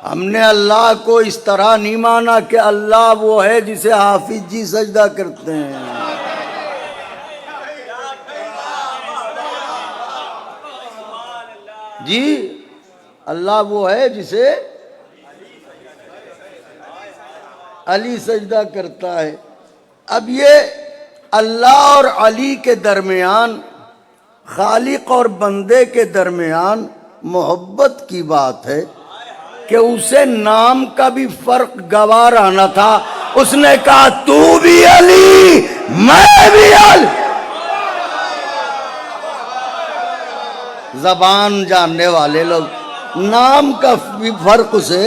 हमने अल्लाह को इस तरह नहीं माना कि अल्लाह वो है जिसे हाफिज जी सजदा करते हैं। जी, अल्लाह वो है जिसे अली सजदा करता है। अब ये अल्लाह और अली के दरमियान, खालिक और बंदे के दरमियान मोहब्बत की बात है कि उसे नाम का भी फर्क गवारा न था। उसने कहा तू भी अली मैं भी अली। जबान जानने वाले लोग, नाम का भी फर्क उसे,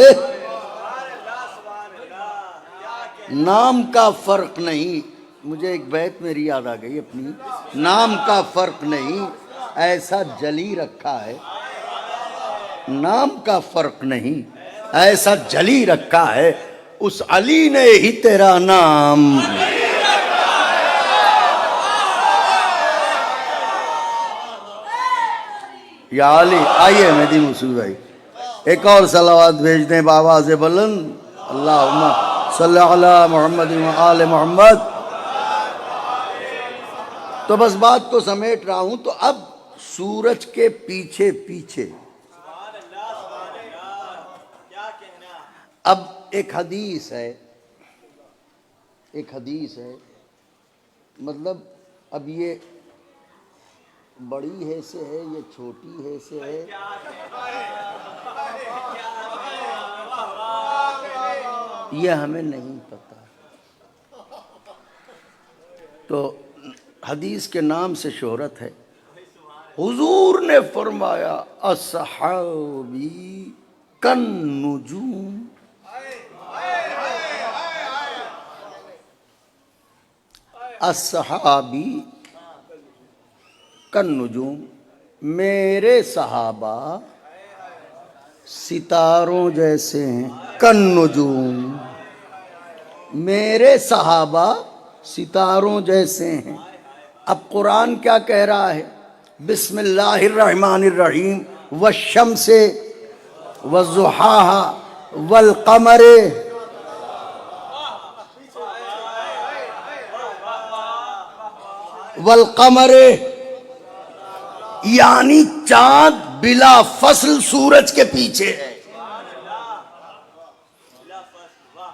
नाम का फर्क नहीं। मुझे एक बैत मेरी याद आ गई अपनी, नाम का फर्क नहीं ऐसा जली रखा है, नाम का फर्क नहीं ऐसा जली रखा है, उस अली ने ही तेरा नाम। या अली। आइए मेहदी मसूद भाई एक और सलावत भेज दें बाबा से बुलंद, अल्लाहुम्मा सल्ली अला मुहम्मद व आले मोहम्मद। तो बस बात को समेट रहा हूं। तो अब सूरज के पीछे पीछे अब एक हदीस है, एक हदीस है, मतलब अब ये बड़ी है से है, ये छोटी है से है, ये हमें नहीं पता। तो हदीस के नाम से शोहरत है। हुजूर ने फरमाया अस्हाबी कन नुजूम, अस्हाबी कन नुजूम, मेरे सहाबा सितारों जैसे हैं। कन नुजूम, मेरे सहाबा सितारों जैसे हैं। अब कुरान क्या कह रहा है? बिस्मिल्लाहिर्रहमानिर्रहीम वश्शम्से वज़ुहाहा वल्क़मरे, वल्क़मरे, यानी चांद बिला फसल सूरज के पीछे है।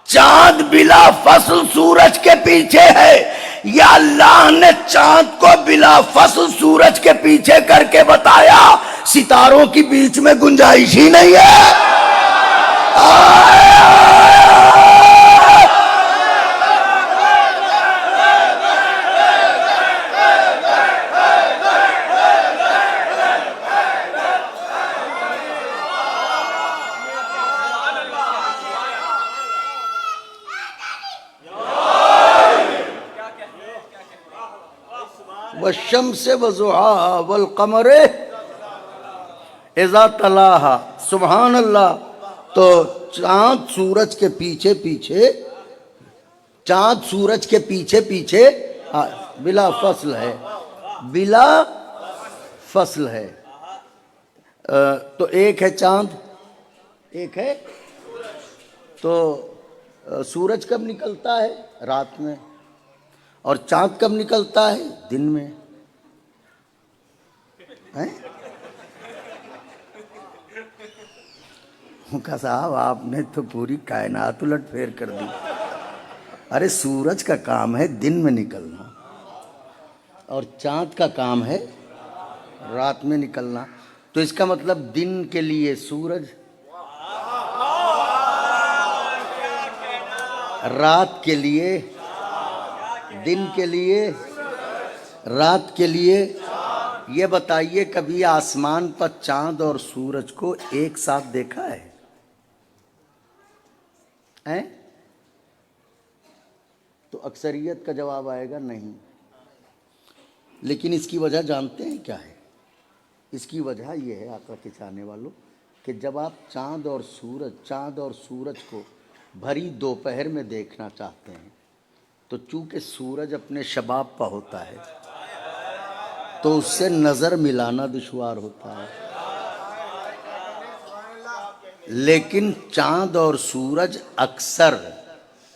चांद बिला फसल सूरज के पीछे है, या अल्लाह ने चांद को बिला फसल सूरज के पीछे करके बताया सितारों की बीच में गुंजाइश ही नहीं है। वश्शम्से वज़ुहाहा वल्क़मरे इज़ा तलाहा, सुभान अल्लाह। तो चांद सूरज के पीछे पीछे, चांद सूरज के पीछे पीछे बिला फसल है, बिला फसल है। तो एक है चांद, एक है। तो सूरज कब निकलता है? रात में। और चांद कब निकलता है? दिन में। हैं? उनका साहब आपने तो पूरी कायनात उलट फेर कर दी। अरे सूरज का काम है दिन में निकलना, और चांद का काम है रात में निकलना। तो इसका मतलब दिन के लिए सूरज, रात के लिए, दिन के लिए, रात के लिए। ये बताइए कभी आसमान पर चांद और सूरज को एक साथ देखा है? हैं? तो अक्सरियत का जवाब आएगा नहीं। लेकिन इसकी वजह जानते हैं क्या है? इसकी वजह यह है आका के चाहने वालों, कि जब आप चांद और सूरज को भरी दोपहर में देखना चाहते हैं, तो चूंकि सूरज अपने शबाब पर होता है तो उससे नज़र मिलाना दुश्वार होता है। लेकिन चांद और सूरज अक्सर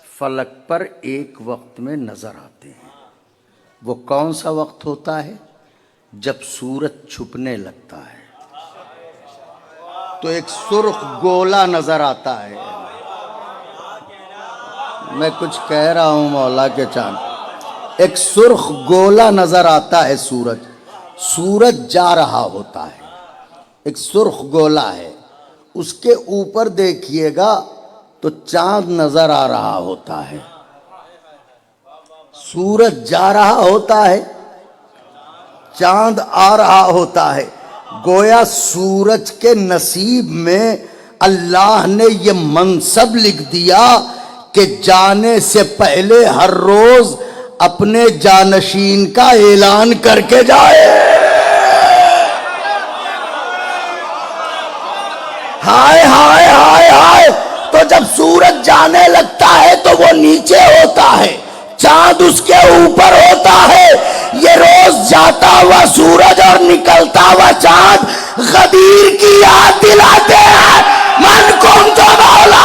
फलक पर एक वक्त में नज़र आते हैं। वो कौन सा वक्त होता है? जब सूरज छुपने लगता है तो एक सुर्ख गोला नज़र आता है। मैं कुछ कह रहा हूं मौला के चांद। एक सुर्ख गोला नज़र आता है। सूरज जा रहा होता है, एक सुर्ख गोला है। उसके ऊपर देखिएगा तो चांद नजर आ रहा होता है। सूरज जा रहा होता है, चांद आ रहा होता है। गोया सूरज के नसीब में अल्लाह ने ये मनसब लिख दिया कि जाने से पहले हर रोज अपने जानशीन का ऐलान करके जाए। हाय हाय हाय हाय। तो जब सूरज जाने लगता है तो वो नीचे होता है, चांद उसके ऊपर होता है। ये रोज जाता हुआ सूरज और निकलता हुआ चांद गदीर की याद दिलाते हैं। मन कुम तो मौला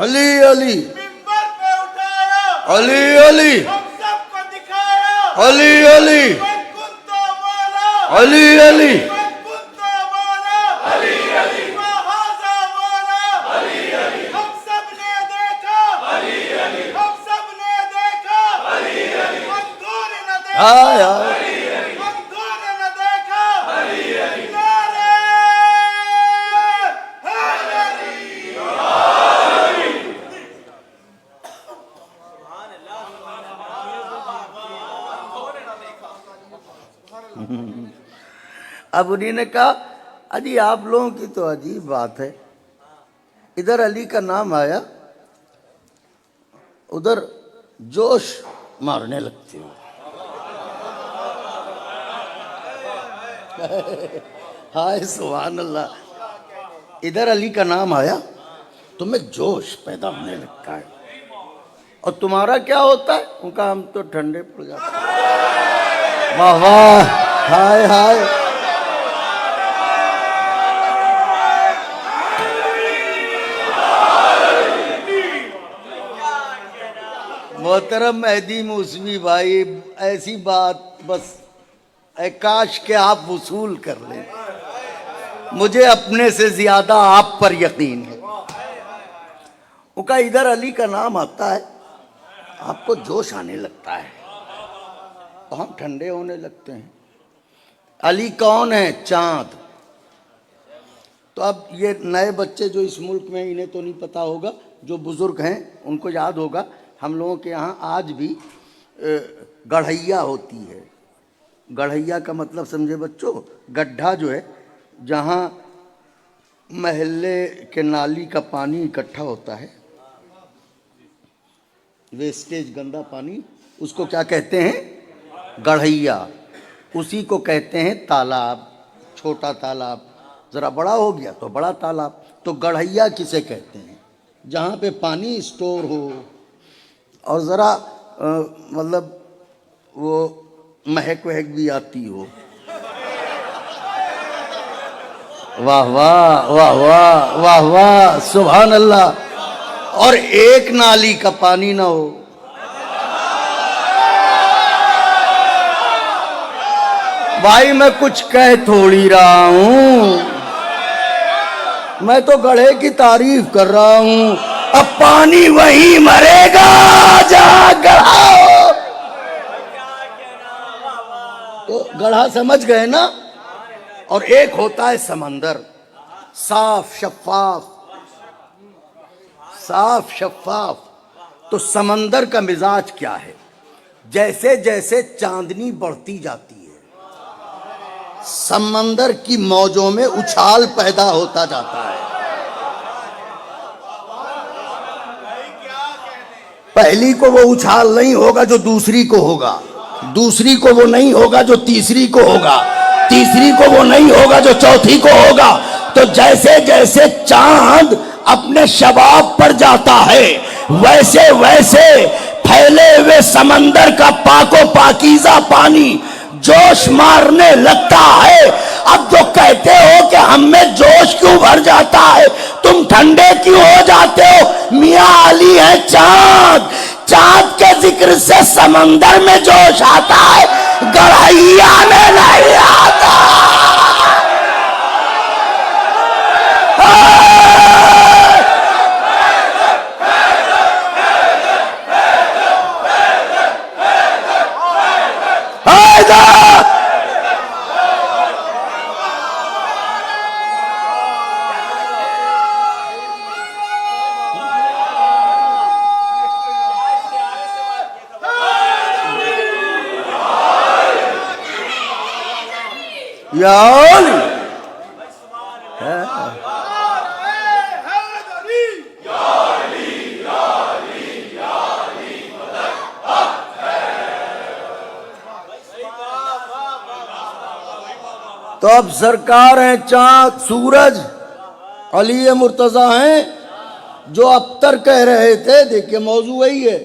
अली अली मिंबर पे उठाया, अली अली हम सबको दिखाया, अली अली मन कुत्ता वाला, अली अली मन कुत्ता वाला, अली अली महाजा वाला, अली अली हम सबने देखा, अली अली हम सबने देखा, अली अली मंदूर न देखा, हाय हाय मंदूर न देखा, अली अली नारे हैदरी। अब उन्हीं ने कहा अजी आप लोगों की तो अजीब बात है, इधर अली का नाम आया उधर जोश मारने लगते हो। हाय सुभान अल्लाह, इधर अली का नाम आया तुम्हें जोश पैदा होने लगता है, और तुम्हारा क्या होता है? उनका हम तो ठंडे पड़ जाते हैं। वाह वाह, हाय हाय। मोहतरम मेहदी मूसवी भाई, ऐसी बात बस काश के आप वसूल कर लें, मुझे अपने से ज्यादा आप पर यकीन है। उनका इधर अली का नाम आता है आपको जोश आने लगता है, तो हम ठंडे होने लगते हैं। अली कौन है? चांद। तो अब ये नए बच्चे जो इस मुल्क में, इन्हें तो नहीं पता होगा, जो बुजुर्ग हैं उनको याद होगा, हम लोगों के यहाँ आज भी गढ़ैया होती है। गढ़ैया का मतलब समझे बच्चों? गड्ढा जो है जहाँ महल्ले के नाली का पानी इकट्ठा होता है, वेस्टेज गंदा पानी, उसको क्या कहते हैं? गढ़ैया। उसी को कहते हैं तालाब, छोटा तालाब, ज़रा बड़ा हो गया तो बड़ा तालाब। तो गढ़ैया किसे कहते हैं? जहाँ पे पानी स्टोर हो और ज़रा मतलब वो महक वहक भी आती हो। वाह वाह वाह वाह वाह वाह, सुभान अल्लाह। और एक नाली का पानी ना हो। भाई मैं कुछ कह थोड़ी रहा हूं, मैं तो गढ़े की तारीफ कर रहा हूं। अब पानी वहीं मरेगा जहां गढ़ा हो। तो गढ़ा समझ गए ना? और एक होता है समंदर, साफ शफाफ, साफ शफाफ। तो समंदर का मिजाज क्या है? जैसे जैसे चांदनी बढ़ती जाती है, समंदर की मौजों में उछाल पैदा होता जाता है। पहली को वो उछाल नहीं होगा जो दूसरी को होगा, दूसरी को वो नहीं होगा जो तीसरी को होगा, तीसरी को वो नहीं होगा जो चौथी को होगा। तो जैसे जैसे चांद अपने शबाब पर जाता है, वैसे वैसे फैले हुए समंदर का पाको पाकीज़ा पानी जोश मारने लगता है। अब जो कहते हो कि हम में जोश क्यों भर जाता है, तुम ठंडे क्यों हो जाते हो? मियां अली है चांद, चांद के जिक्र से समंदर में जोश आता है, गढ़ैया में नहीं आता। या अली तो अब सरकार है चांद सूरज, अली मुर्तजा हैं जो अख्तर कह रहे थे। देखिए मौजू वही है,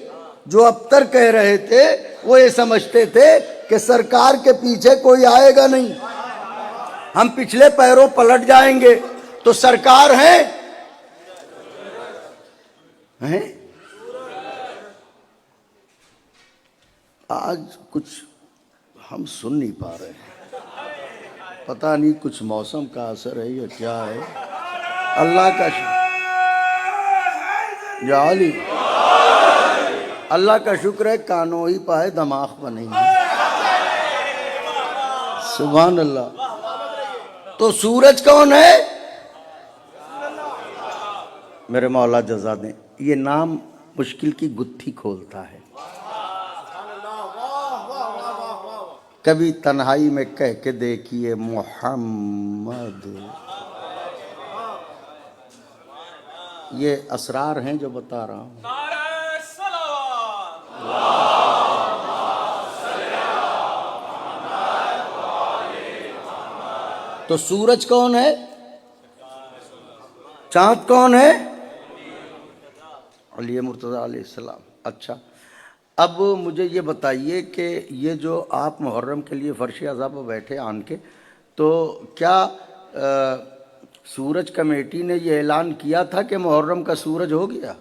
जो अख्तर कह रहे थे वो ये समझते थे कि सरकार के पीछे कोई आएगा नहीं, हम पिछले पैरों पलट जाएंगे। तो सरकार है हैं? आज कुछ हम सुन नहीं पा रहे हैं, पता नहीं कुछ मौसम का असर है या क्या है। अल्लाह का या अली, अल्लाह का शुक्र है कानों ही पाए दिमाग पर नहीं है। सुभान अल्लाह। तो सूरज कौन है? मेरे मौला जज़ा दें, ये नाम मुश्किल की गुत्थी खोलता है। कभी तन्हाई में कह के देखिए मोहम्मद, ये असरार हैं जो बता रहा हूं। तो सूरज कौन है? चांद कौन है? अली मुर्तज़ा अलैहिस्सलाम। अच्छा, अब मुझे ये बताइए कि ये जो आप मुहर्रम के लिए फर्श अज़ा पर बैठे आन के, तो क्या सूरज कमेटी ने ये ऐलान किया था कि मुहर्रम का सूरज हो गया?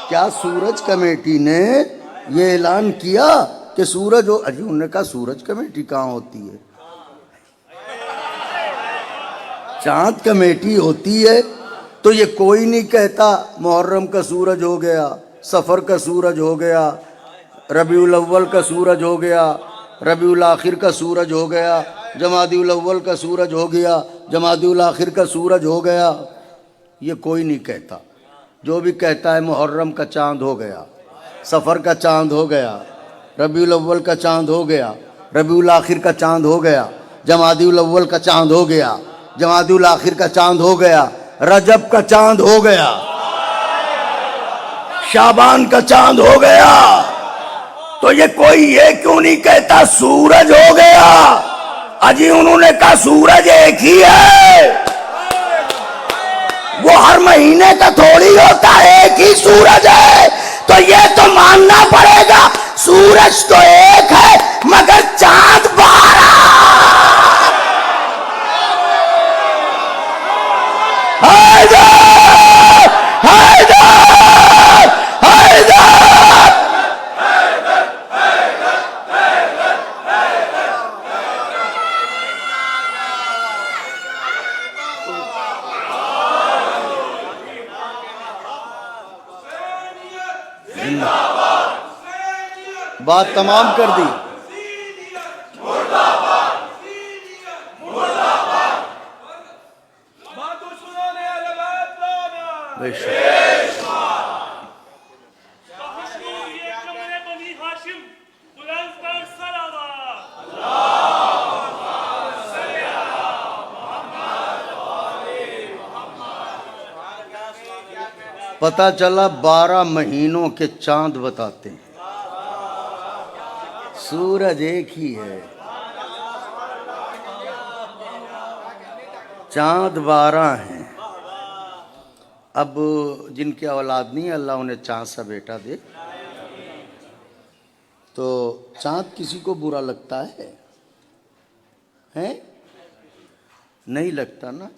क्या सूरज कमेटी ने ये ऐलान किया कि सूरज हो? अजी उन्होंने कहा सूरज कमेटी कहाँ होती है, चांद कमेटी होती है। तो ये कोई नहीं कहता मुहर्रम का सूरज हो गया, सफ़र का सूरज हो गया, रबीउल अव्वल का सूरज हो गया, रबीउल आखिर का सूरज हो गया, जमादिउल अव्वल का सूरज हो गया, जमादिउल आखिर का सूरज हो गया। ये कोई नहीं कहता। जो भी कहता है मुहर्रम का चांद हो गया, सफ़र का चांद हो गया, रबीउल अव्वल का चांद हो गया, रबीउल आखिर का चांद हो गया, जमादिउल अव्वल का चांद हो गया, जमादिउल आखिर का चांद हो गया, रजब का चांद हो गया, शाबान का चांद हो गया। तो ये कोई ये क्यों नहीं कहता सूरज हो गया? अजी उन्होंने कहा सूरज एक ही है, वो हर महीने का थोड़ी होता है, एक ही सूरज है। तो ये तो मानना पड़ेगा सूरज तो एक है मगर चांद 12। हैदर हैदर हैदर। बात तमाम कर दी। पता चला 12 महीनों के चांद बताते हैं, सूरज एक ही है, चांद 12 हैं। अब जिनके औलाद नहीं, अल्लाह उन्हें चांद सा बेटा दे। तो चांद किसी को बुरा लगता है? हैं? नहीं लगता ना।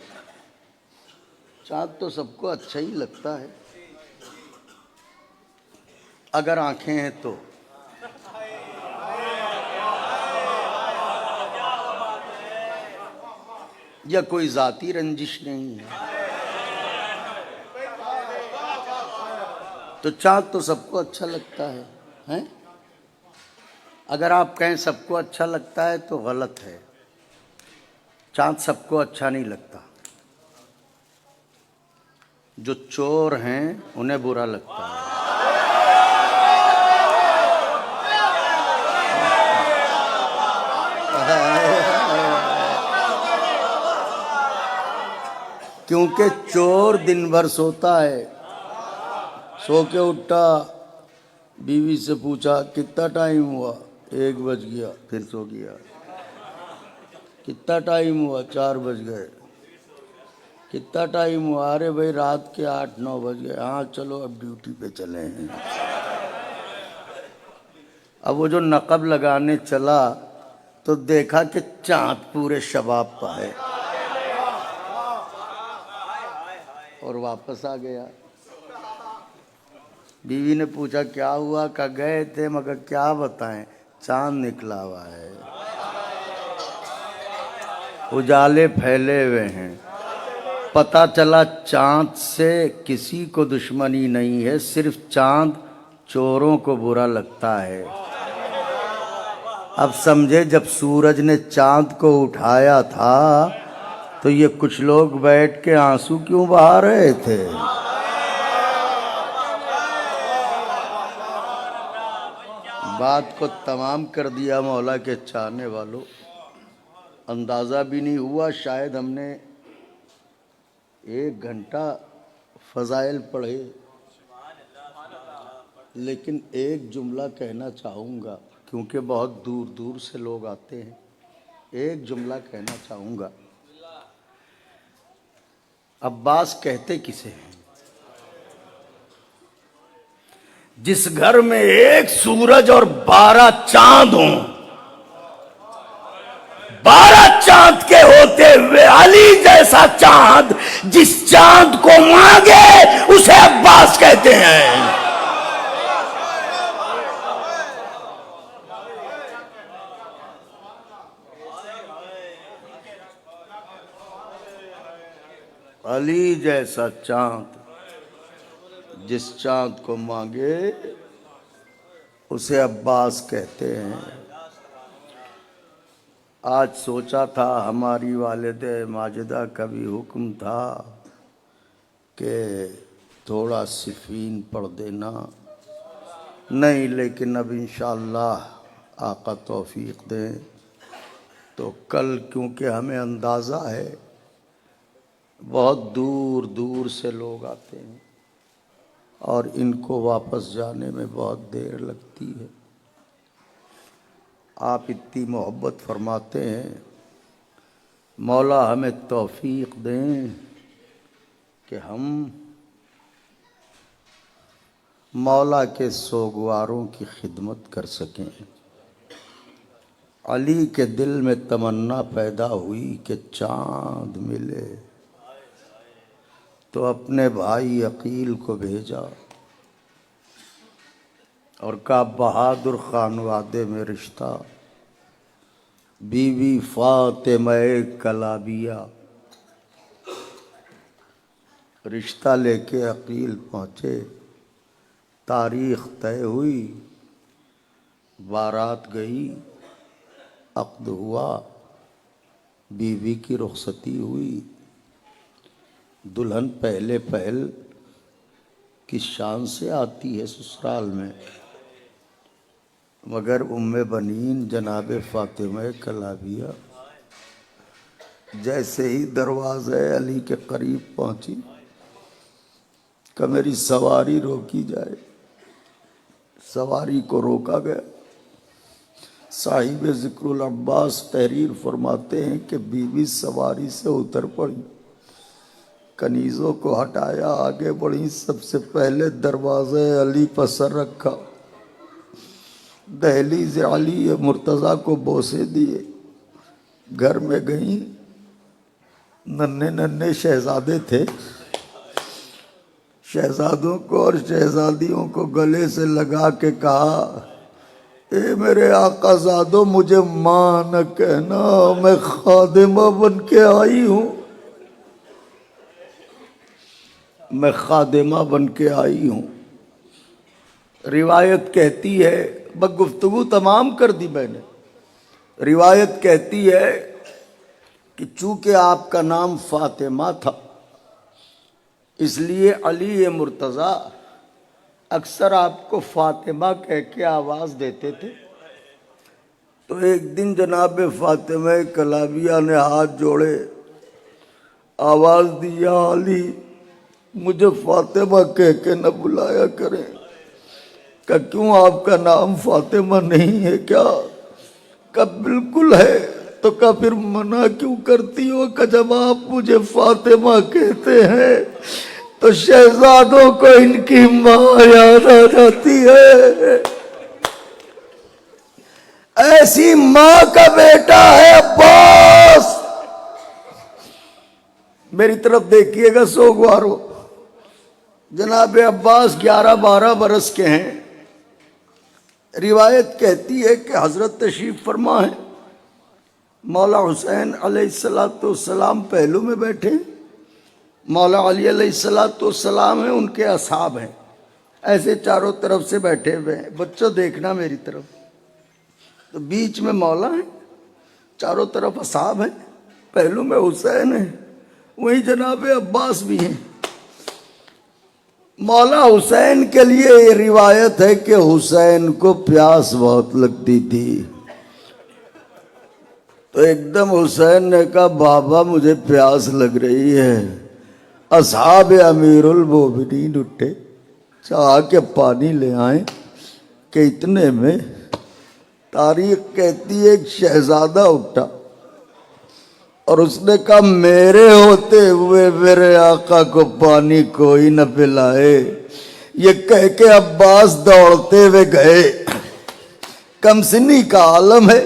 चांद तो सबको अच्छा ही लगता है अगर आंखें हैं तो। या कोई जाती रंजिश नहीं है तो चाँद तो सबको अच्छा लगता है, हैं? अगर आप कहें सबको अच्छा लगता है तो गलत है। चाँद सबको अच्छा नहीं लगता। जो चोर हैं उन्हें बुरा लगता है। क्योंकि चोर दिन भर सोता है, सो के उठा, बीवी से पूछा कितना टाइम हुआ, 1 बज गया, फिर सो गया। कितना टाइम हुआ, 4 बज गए। कितना टाइम हुआ, अरे भाई रात के 8-9 बज गए। हाँ चलो अब ड्यूटी पे चले हैं। अब वो जो नकब लगाने चला तो देखा कि चांद पूरे शबाब पर है और वापस आ गया। बीवी ने पूछा क्या हुआ? कहा गए थे मगर क्या बताएं, चांद निकला हुआ है, उजाले फैले हुए हैं। पता चला चांद से किसी को दुश्मनी नहीं है, सिर्फ चांद चोरों को बुरा लगता है। अब समझे जब सूरज ने चांद को उठाया था तो ये कुछ लोग बैठ के आंसू क्यों बहा रहे थे? बात को तमाम कर दिया मौला के चाहने वालों। अंदाज़ा भी नहीं हुआ, शायद हमने 1 घंटा फ़ज़ाइल पढ़े, लेकिन एक जुमला कहना चाहूँगा क्योंकि बहुत दूर दूर से लोग आते हैं। एक जुमला कहना चाहूँगा। अब्बास कहते किसे हैं? जिस घर में 1 सूरज और 12 चांद हों, 12 चांद के होते हुए अली जैसा चांद जिस चांद को मांगे उसे अब्बास कहते हैं। अली जैसा चांद जिस चांद को मांगे उसे अब्बास कहते हैं। आज सोचा था हमारी वालिदे माजिदा का भी हुक्म था कि थोड़ा सिफीन पढ़ देना, नहीं, लेकिन अब इंशाअल्लाह आका तौफीक दें तो कल, क्योंकि हमें अंदाज़ा है बहुत दूर दूर से लोग आते हैं और इनको वापस जाने में बहुत देर लगती है। आप इतनी मोहब्बत फरमाते हैं, मौला हमें तौफीक दें कि हम मौला के सोगवारों की खिदमत कर सकें। अली के दिल में तमन्ना पैदा हुई कि चाँद मिले तो अपने भाई अकील को भेजा और कहा बहादुर खानवादे में रिश्ता, बीवी फातिमा कलाबिया। रिश्ता लेके अकील पहुँचे, तारीख तय हुई, बारात गई, अक़्द हुआ, बीवी की रुखसती हुई। दुल्हन पहले पहल किस शान से आती है ससुराल में, मगर उम्मे बनीन जनाब फातिमा कलाबिया जैसे ही दरवाज़े अली के करीब पहुंची कि मेरी सवारी रोकी जाए। सवारी को रोका गया। साहिब ज़िक्रुल अब्बास तहरीर फरमाते हैं कि बीवी सवारी से उतर पड़ी, कनीज़ों को हटाया, आगे बढ़ी, सबसे पहले दरवाज़े अली पर सर रखा, दहलीज़ अली मुर्तज़ा को बोसे दिए, घर में गई। नन्हे नन्हे शहजादे थे, शहजादों को और शहजादियों को गले से लगा के कहा, ए मेरे आकाज़ादो मुझे माँ न कहना, मैं खादिमा बन के आई हूँ, मैं खादिमा बन के आई हूँ। रिवायत कहती है, बस गुफ्तगू तमाम कर दी मैंने। रिवायत कहती है कि चूँकि आपका नाम फातिमा था इसलिए अली मुर्तज़ा अक्सर आपको फातिमा कह के आवाज़ देते थे। तो एक दिन जनाब फातिमा कलाबिया ने हाथ जोड़े, आवाज़ दिया, अली मुझे फातिमा कह के न बुलाया करें। का क्यों, आपका नाम फातिमा नहीं है क्या? का बिल्कुल है। तो का फिर मना क्यों करती हो? का जब आप मुझे फातिमा कहते हैं तो शहजादों को इनकी माँ याद आ जाती है। ऐसी मां का बेटा है अब्बास। मेरी तरफ देखिएगा सोगवारो, जनाब अब्बास 11-12 बरस के हैं। रिवायत कहती है कि हजरत तशरीफ फरमा है, मौला हुसैन अलैहिस्सलाम पहलू में बैठे, मौला अली अलैहिस्सलाम है, उनके असहाब हैं, ऐसे चारों तरफ से बैठे हुए हैं। बच्चों देखना मेरी तरफ, तो बीच में मौला है, चारों तरफ असहाब हैं, पहलू में हुसैन है, वहीं जनाब अब्बास भी हैं। मौला हुसैन के लिए ये रिवायत है कि हुसैन को प्यास बहुत लगती थी, तो एकदम हुसैन ने कहा बाबा मुझे प्यास लग रही है। असहाब अमीरुल मोमिनीन उठे, चाह के पानी ले आए कि इतने में तारीख कहती है एक शहजादा उठा और उसने कहा मेरे होते हुए मेरे आका को पानी कोई न पिलाए। ये कह के अब्बास दौड़ते हुए गए। कमसिनी का आलम है,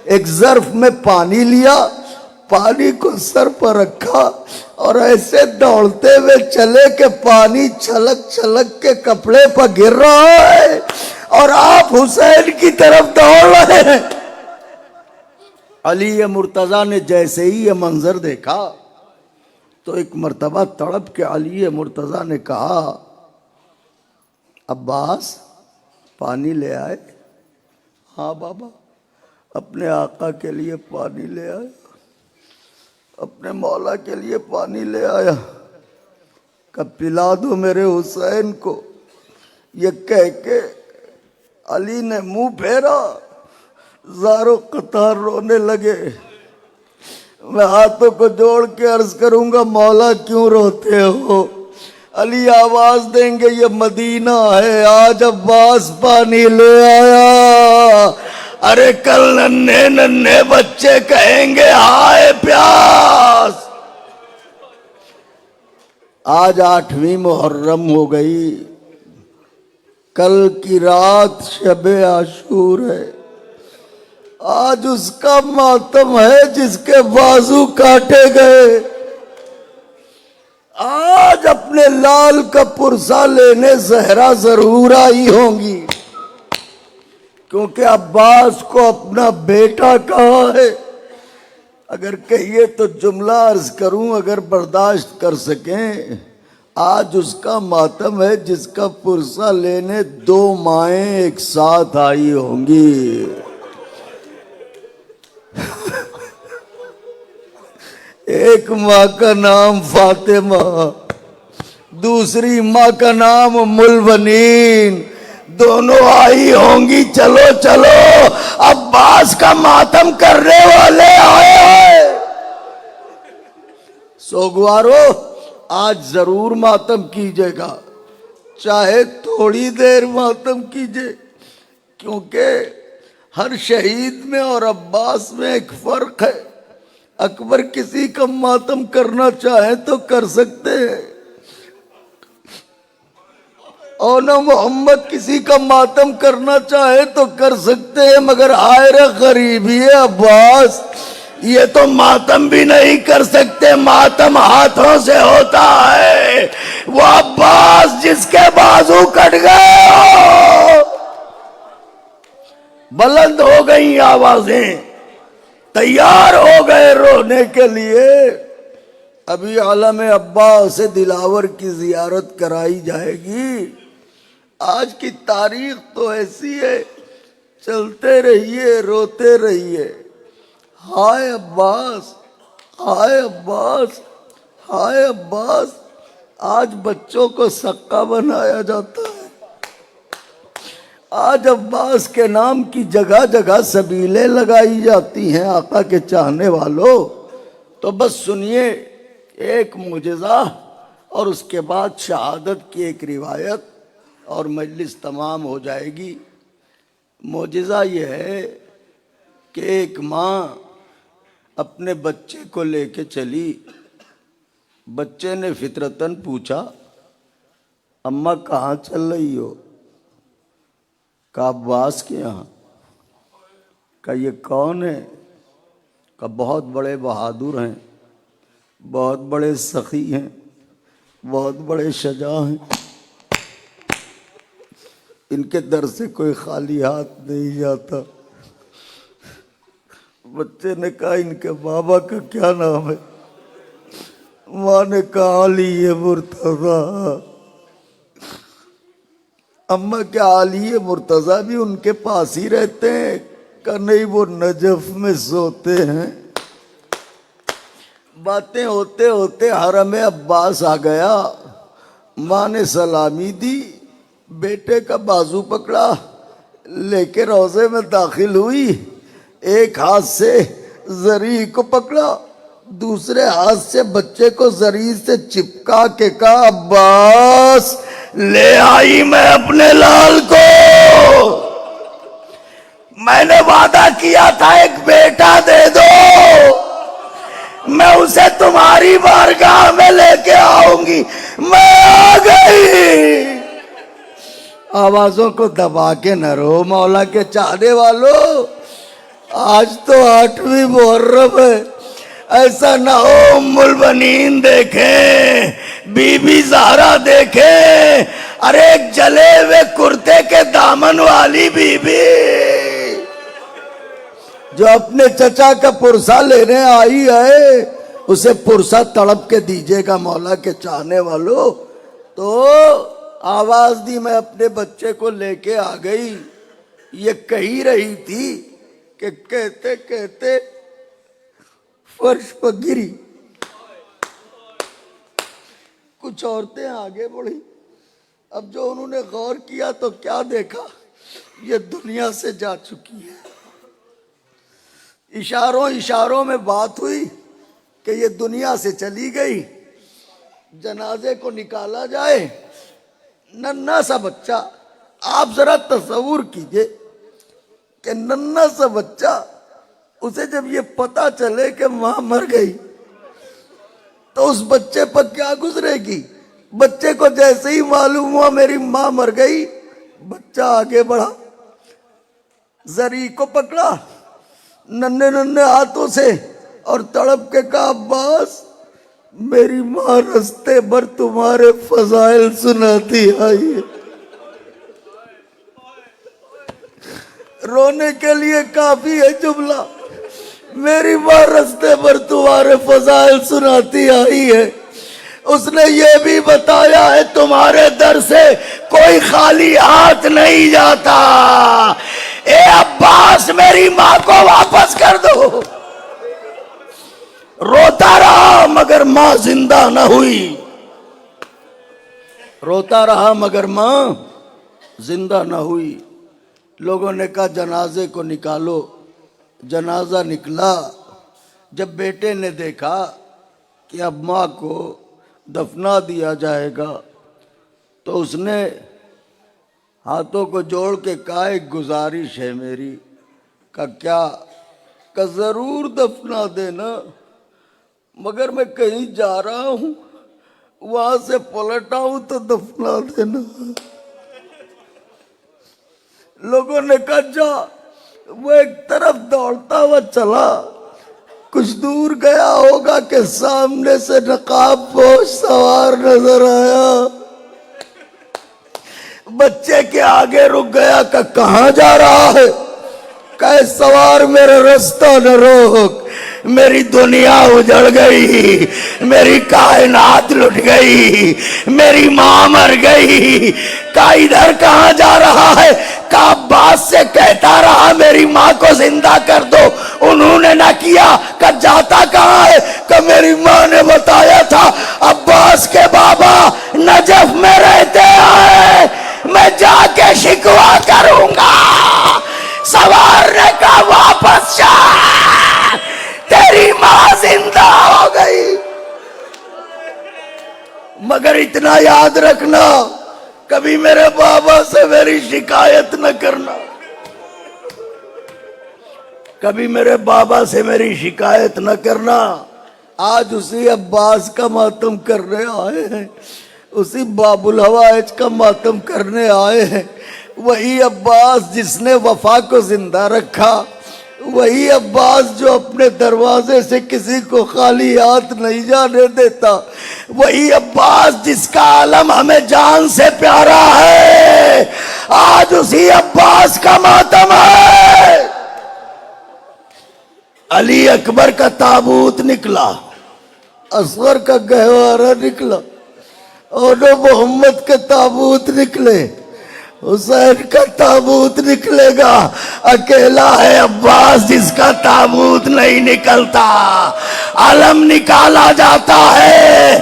एक ज़र्फ में पानी लिया, पानी को सर पर रखा और ऐसे दौड़ते हुए चले कि पानी छलक छलक के कपड़े पर गिर रहा है और आप हुसैन की तरफ दौड़ रहे हैं। अली मुर्तज़ा ने जैसे ही ये मंजर देखा तो एक मर्तबा तड़प के अली मुर्तज़ा ने कहा अब्बास पानी ले आए। हाँ बाबा, अपने आका के लिए पानी ले आया, अपने मौला के लिए पानी ले आया। कब पिला दो मेरे हुसैन को। ये कह के अली ने मुंह फेरा, ज़ारो कतार रोने लगे। मैं हाथों को जोड़ के अर्ज करूंगा मौला क्यों रोते हो। अली आवाज देंगे ये मदीना है, आज अब्बास पानी ले आया। अरे कल नन्हे नन्हे बच्चे कहेंगे हाय प्यास। आज 8वीं मुहर्रम हो गई, कल की रात शबे आशूर है। आज उसका मातम है जिसके बाजू काटे गए। आज अपने लाल का पुरसा लेने जहरा जरूर आई होंगी, क्योंकि अब्बास को अपना बेटा कहा है। अगर कहिए तो जुमला अर्ज करूं, अगर बर्दाश्त कर सकें। आज उसका मातम है जिसका पुरसा लेने 2 माएं एक साथ आई होंगी। एक माँ का नाम फातिमा, दूसरी माँ का नाम मुलबनीन, दोनों आई होंगी। चलो चलो अब्बास का मातम करने वाले आए। सोगवारो आज जरूर मातम कीजिएगा, चाहे थोड़ी देर मातम कीजिए, क्योंकि हर शहीद में और अब्बास में एक फर्क है। अकबर किसी का मातम करना चाहे तो कर सकते हैं, और न मोहम्मद किसी का मातम करना चाहे तो कर सकते हैं, मगर आए रे गरीबी है अब्बास, ये तो मातम भी नहीं कर सकते। मातम हाथों से होता है। वो अब्बास जिसके बाजू कट गए। बुलंद हो गई आवाजें, तैयार हो गए रोने के लिए। अभी आलम अब्बास से दिलावर की जियारत कराई जाएगी। आज की तारीख तो ऐसी है, चलते रहिए रोते रहिए। हाय अब्बास, हाय अब्बास, हाय अब्बास। आज बच्चों को सक्का बनाया जाता है। आज अब्बास के नाम की जगह जगह सबीलें लगाई जाती हैं आका के चाहने वालों। तो बस सुनिए एक मुजज़ा और उसके बाद शहादत की एक रिवायत और मजलिस तमाम हो जाएगी। मुजज़ा ये है कि एक माँ अपने बच्चे को लेके चली। बच्चे ने फितरतन पूछा अम्मा कहाँ चल रही हो? का अब्बास के यहाँ। का ये कौन है? का बहुत बड़े बहादुर हैं, बहुत बड़े सखी हैं, बहुत बड़े शजा हैं, इनके दर से कोई खाली हाथ नहीं जाता। बच्चे ने कहा इनके बाबा का क्या नाम है? माँ ने कहा अली मुर्तजा। अम्मा क्या अली मुर्तजा भी उनके पास ही रहते हैं? का नहीं, वो नजफ में सोते हैं। बातें होते होते हरम अब्बास आ गया। माँ ने सलामी दी, बेटे का बाजू पकड़ा, लेके रोजे में दाखिल हुई। एक हाथ से जरी को पकड़ा, दूसरे हाथ से बच्चे को जरी से चिपका के कहा अब्बास ले आई मैं अपने लाल को। मैंने वादा किया था एक बेटा दे दो, मैं उसे तुम्हारी बारगाह में लेके आऊंगी। मैं आ गई। आवाजों को दबा के न रो मौला के चाहने वालों। आज तो 8वीं मुहर्रम है, ऐसा ना हो उम्मुल बनीन देखें, बीबी ज़हरा देखें, अरे एक जले हुए कुर्ते के दामन वाली बीबी जो अपने चचा का पुरसा लेने आई है, उसे पुरसा तड़प के दीजिएगा मौला के चाहने वालों। तो आवाज दी, मैं अपने बच्चे को लेके आ गई। ये कही रही थी कि कहते कहते फर्श पर गिरी। कुछ औरतें आगे बढ़ी। अब जो उन्होंने गौर किया तो क्या देखा, ये दुनिया से जा चुकी है। इशारों इशारों में बात हुई कि ये दुनिया से चली गई, जनाजे को निकाला जाए। नन्हा सा बच्चा, आप जरा तस्वुर कीजिए कि नन्हा सा बच्चा, उसे जब ये पता चले कि मां मर गई तो उस बच्चे पर क्या गुजरेगी। बच्चे को जैसे ही मालूम हुआ मेरी मां मर गई, बच्चा आगे बढ़ा, जरी को पकड़ा नन्हे नन्हे हाथों से और तड़प के कहा अब्बास मेरी मां रास्ते भर तुम्हारे फजाइल सुनाती आई है। रोने के लिए काफी है जुमला, मेरी मां रास्ते भर तुम्हारे फजाइल सुनाती आई है। उसने ये भी बताया है तुम्हारे दर से कोई खाली हाथ नहीं जाता। ए अब्बास मेरी मां को वापस कर दो। रोता रहा मगर मां जिंदा न हुई। रोता रहा मगर मां जिंदा न हुई। लोगों ने कहा जनाजे को निकालो। जनाजा निकला। जब बेटे ने देखा कि अब मां को दफना दिया जाएगा तो उसने हाथों को जोड़ के कहा एक गुजारिश है मेरी। का क्या? का जरूर दफना देना, मगर मैं कहीं जा रहा हूं, वहां से पलट आऊं तो दफना देना। लोगों ने कहा जा। वो एक तरफ दौड़ता हुआ चला। कुछ दूर गया होगा कि सामने से नकाबपोश सवार नजर आया। बच्चे के आगे रुक गया। का कहां जा रहा है? कहे सवार मेरा रास्ता न रोक, मेरी दुनिया उजड़ गई, मेरी कायनात लुट गई, मेरी मां मर गई। का इधर कहां जा रहा है? का अब्बास से कहता रहा मेरी मां को जिंदा कर दो, उन्होंने ना किया। का जाता कहां है? का मेरी मां ने बताया था अब्बास के बाबा नजफ में रहते हैं, मैं जाके शिकवा करूंगा। सवार ने कहा वापस जा, तेरी मां जिंदा हो गई। मगर इतना याद रखना, कभी मेरे बाबा से मेरी शिकायत न करना। कभी मेरे बाबा से मेरी शिकायत न करना। आज उसी अब्बास का मातम करने आए हैं, उसी बाबुल हवाइज का मातम करने आए हैं। वही अब्बास जिसने वफा को जिंदा रखा, वही अब्बास जो अपने दरवाजे से किसी को खाली हाथ नहीं जाने देता, वही अब्बास जिसका आलम हमें जान से प्यारा है, आज उसी अब्बास का मातम है। अली अकबर का ताबूत निकला, असगर का गहवारा निकला, और मोहम्मद के ताबूत निकले, हुसैन का ताबूत निकलेगा। अकेला है अब्बास जिसका ताबूत नहीं निकलता, अलम निकाला जाता है,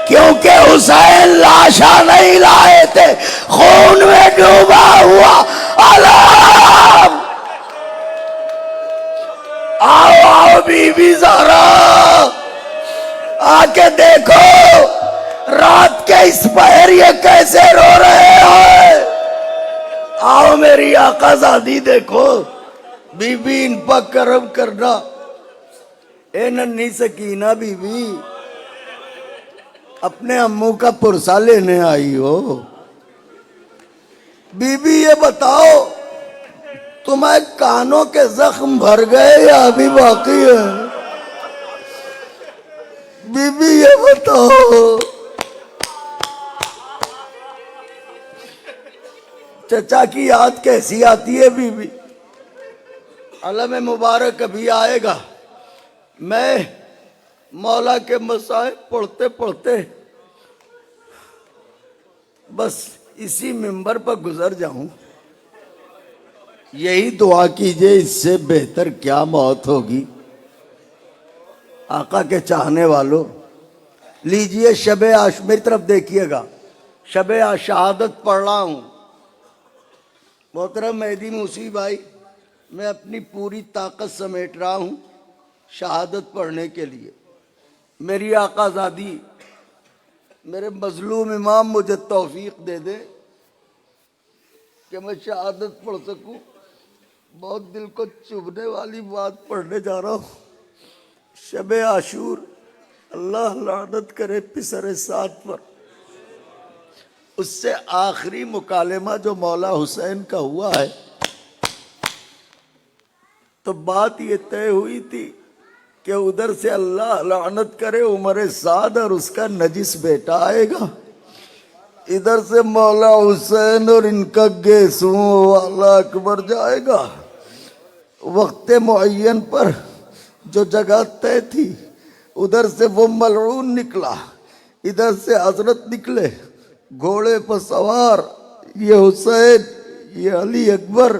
क्योंकि हुसैन लाशा नहीं लाए थे, खून में डूबा हुआ अलम। आओ आओ बीबी ज़हरा, आके देखो रात के इस पहर ये कैसे रो रहे हैं। आओ मेरी आकाज़ादी देखो, बीबी इन पर करम करना। ए नन्ही सकीना बीबी, अपने अम्मू का पुरसा लेने आई हो। बीबी ये बताओ, तुम्हारे कानों के जख्म भर गए या अभी बाकी है? बीबी ये बताओ। चचा की याद कैसी आती है बीबी? अलम मुबारक अभी आएगा। मैं मौला के मसाइब पढ़ते पढ़ते बस इसी मिंबर पर गुजर जाऊं। यही दुआ कीजिए, इससे बेहतर क्या मौत होगी। आका के चाहने वालों, लीजिए शबे आश, मेरी तरफ देखिएगा, शबे शहादत पढ़ रहा हूं। मोहतरम मेहदी मूसी भाई, मैं अपनी पूरी ताकत समेट रहा हूं शहादत पढ़ने के लिए। मेरी आकाज़ादी, मेरे मजलूम इमाम मुझे तौफीक दे दे कि मैं शहादत पढ़ सकूं। बहुत दिल को चुभने वाली बात पढ़ने जा रहा हूं। शबे आशूर, अल्लाह लानत करे पिसरे साथ पर, उससे आखिरी मुकालमा जो मौला हुसैन का हुआ है, तो बात ये तय हुई थी कि उधर से अल्लाह लानत करे उमर साद और उसका नजिस बेटा आएगा, इधर से मौला हुसैन और इनका गेसुओं वाला अकबर जाएगा। वक्त मुअय्यन पर जो जगह तय थी, उधर से वो मलऊन निकला, इधर से हजरत निकले घोड़े पर सवार, ये हुसैन, ये अली अकबर।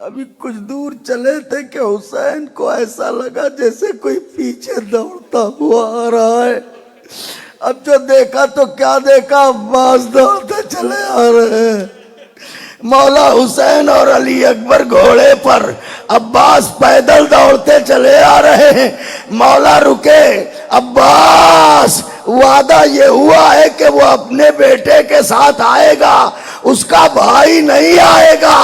अभी कुछ दूर चले थे कि हुसैन को ऐसा लगा जैसे कोई पीछे दौड़ता हुआ आ रहा है। अब जो देखा तो क्या देखा, अब्बास दौड़ते चले आ रहे हैं। मौला हुसैन और अली अकबर घोड़े पर, अब्बास पैदल दौड़ते चले आ रहे हैं। मौला रुके, अब्बास वादा ये हुआ है कि वो अपने बेटे के साथ आएगा, उसका भाई नहीं आएगा।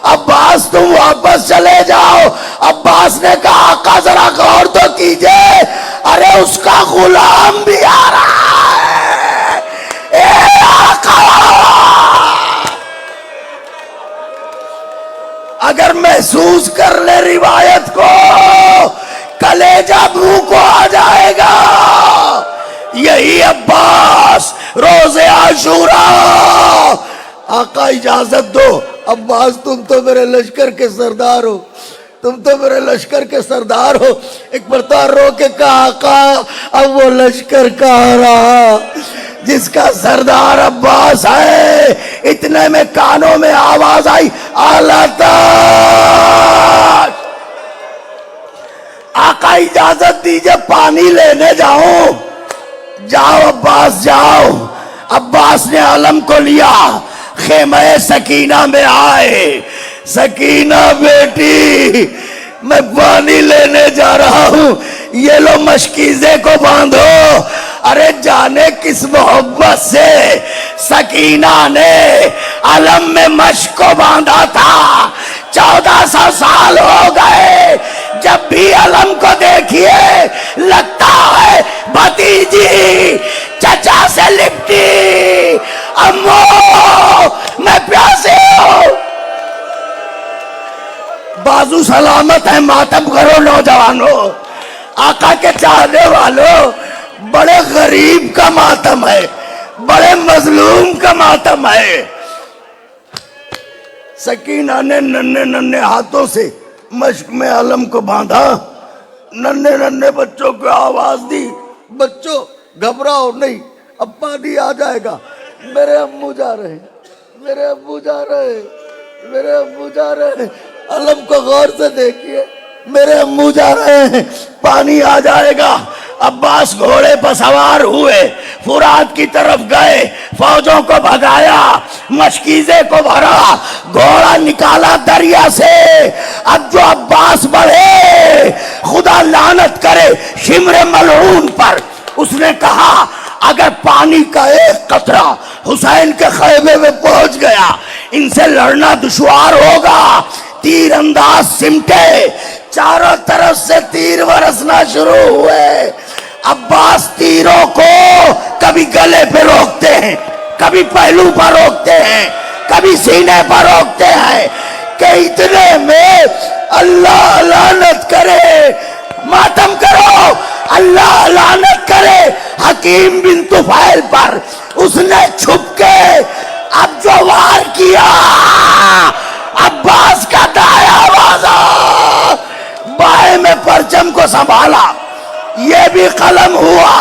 अब्बास तुम वापस चले जाओ। अब्बास ने कहा आका जरा गौर तो कीजिए, अरे उसका गुलाम भी आ रहा है। ए आका, अगर महसूस कर ले रिवायत को, कलेजा मुंह को आ जाएगा। यही अब्बास रोज़े आशूरा। आका इजाजत दो, अब्बास तुम तो मेरे लश्कर के सरदार हो, तुम तो मेरे लश्कर के सरदार हो। एक बरता रो के कहा आका, अब वो लश्कर कहाँ रहा जिसका सरदार अब्बास है। इतने में कानों में आवाज आई, आला ताज। आका इजाजत दीजिए पानी लेने जाऊं। जाओ अब्बास जाओ। अब्बास ने आलम को लिया, खेमे सकीना में आए। सकीना बेटी, मैं पानी लेने जा रहा हूं, ये लो मशकीजे को बांधो। अरे जाने किस मोहब्बत से सकीना ने आलम में मश्क को बांधा था। 1400 साल हो गए, जब भी आलम को देखिए लगता है भतीजी चचा से लिपटी। अम्मो मैं प्यासी हूं। बाजू सलामत है, मातम करो नौजवानों, आका के चाहने वालों। बड़े गरीब का मातम है, बड़े मजलूम का मातम है। सकीना ने नन्हे नन्हे हाथों से मश्क में आलम को बांधा, नन्हे नन्हे बच्चों को आवाज दी, बच्चों घबराओ नहीं, अब पानी आ जाएगा। मेरे अम्मू जा रहे, मेरे अम्मू जा रहे, मेरे अम्मू जा रहे। आलम को गौर से देखिए, मेरे अम्मू जा रहे हैं, पानी आ जाएगा। अब्बास घोड़े पर सवार हुए, फुरात की तरफ गए, फौजों को भगाया, मशकीजे को भरा, घोड़ा निकाला दरिया से। अब जो अब्बास बढ़े, खुदा लानत करे शिमरे मलऊन पर। उसने कहा अगर पानी का एक कतरा हुसैन के खैमे में पहुंच गया, इनसे लड़ना दुश्वार होगा। तीर अंदाज सिमटे, चारों तरफ से तीर बरसना शुरू हुए। अब्बास तीरों को कभी गले पे रोकते हैं, कभी पहलू पर रोकते हैं, कभी सीने पर रोकते हैं कि इतने में अल्लाह लानत करे, मातम करो, अल्लाह लानत करे हकीम बिन तुफैल पर। उसने छुप के अब जो वार किया, अब्बास का दाया बाजा, बाएं में परचम को संभाला, ये भी कलम हुआ।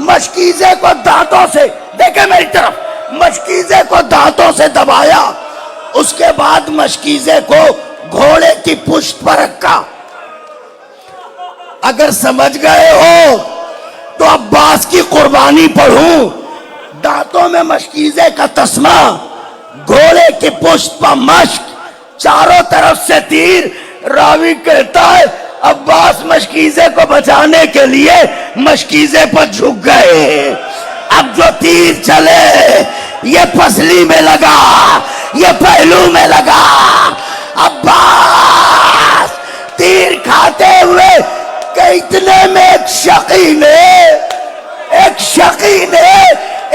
मशकीजे को दांतों से, देखे मेरी तरफ, मशकीजे को दांतों से दबाया। उसके बाद मशकीजे को घोड़े की पुश्त पर रखा। अगर समझ गए हो तो अब्बास की कुर्बानी पढ़ूं। दांतों में मशकीजे का तस्मा, घोड़े की पुश्त पर मश्क, चारों तरफ से तीर। रावी कहता है अब्बास मशकीजे को बचाने के लिए मशकीजे पर झुक गए। अब जो तीर चले, ये पसली में लगा, ये पहलू में लगा। अब्बास तीर खाते हुए कि इतने में एक शकी ने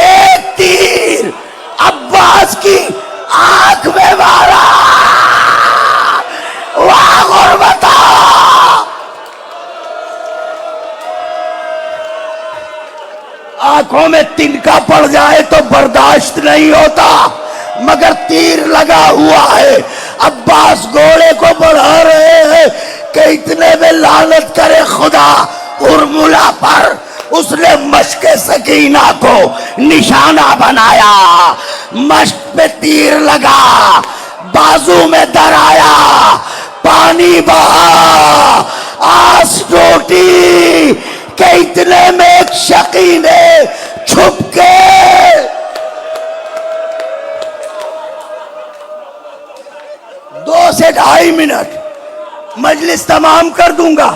एक तीर अब्बास की आंख में मारा। वाह गुरबता! आंखों में तिनका पड़ जाए तो बर्दाश्त नहीं होता, मगर तीर लगा हुआ है। अब्बास घोड़े को बढ़ा रहे हैं कि इतने में लानत करे खुदा उर्मुला पर। उसने मश्क सकीना को निशाना बनाया, मश्क पे तीर लगा, बाजू में दराया, पानी बहा, आस टूटी कि इतने में एक शकी ने छुप के 2 से 2.5 मिनट मजलिस तमाम कर दूंगा,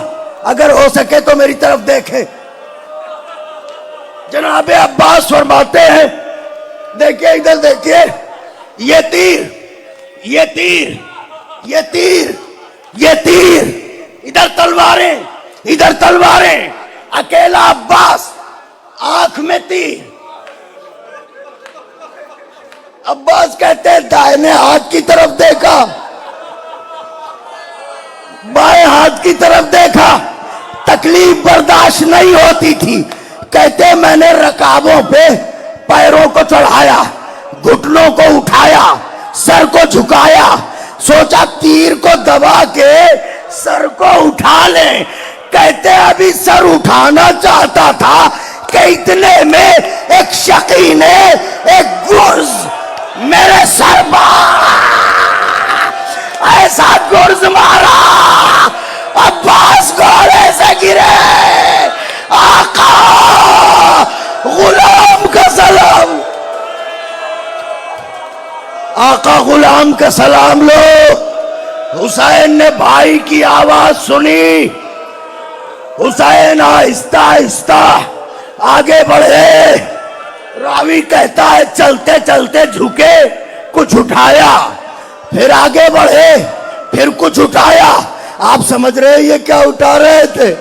अगर हो सके तो मेरी तरफ देखें। जनाब अब्बास फरमाते हैं, देखिए इधर देखिए, ये तीर, ये तीर, ये तीर, ये तीर, इधर तलवारें, इधर तलवारें। अकेला अब्बास, आंख में तीर। अब्बास कहते हैं दाहिने हाथ की तरफ देखा, बाएं हाथ की तरफ देखा, तकलीफ बर्दाश्त नहीं होती थी। कहते मैंने रकाबों पे पैरों को चढ़ाया, घुटनों को उठाया, सर को झुकाया, सोचा तीर को दबा के सर को उठा ले। कहते अभी सर उठाना चाहता था कि इतने में एक शकी ने एक गुर्ज मेरे सर पर ऐसा गुर्ज मारा, अब्बास घोड़े से गिरे। आका गुलाम का सलाम, आका गुलाम का सलाम लो। हुसैन ने भाई की आवाज सुनी। हुसैन आहिस्ता आहिस्ता आगे बढ़े। रावी कहता है चलते चलते झुके, कुछ उठाया, फिर आगे बढ़े, फिर कुछ उठाया। आप समझ रहे हैं ये क्या उठा रहे थे?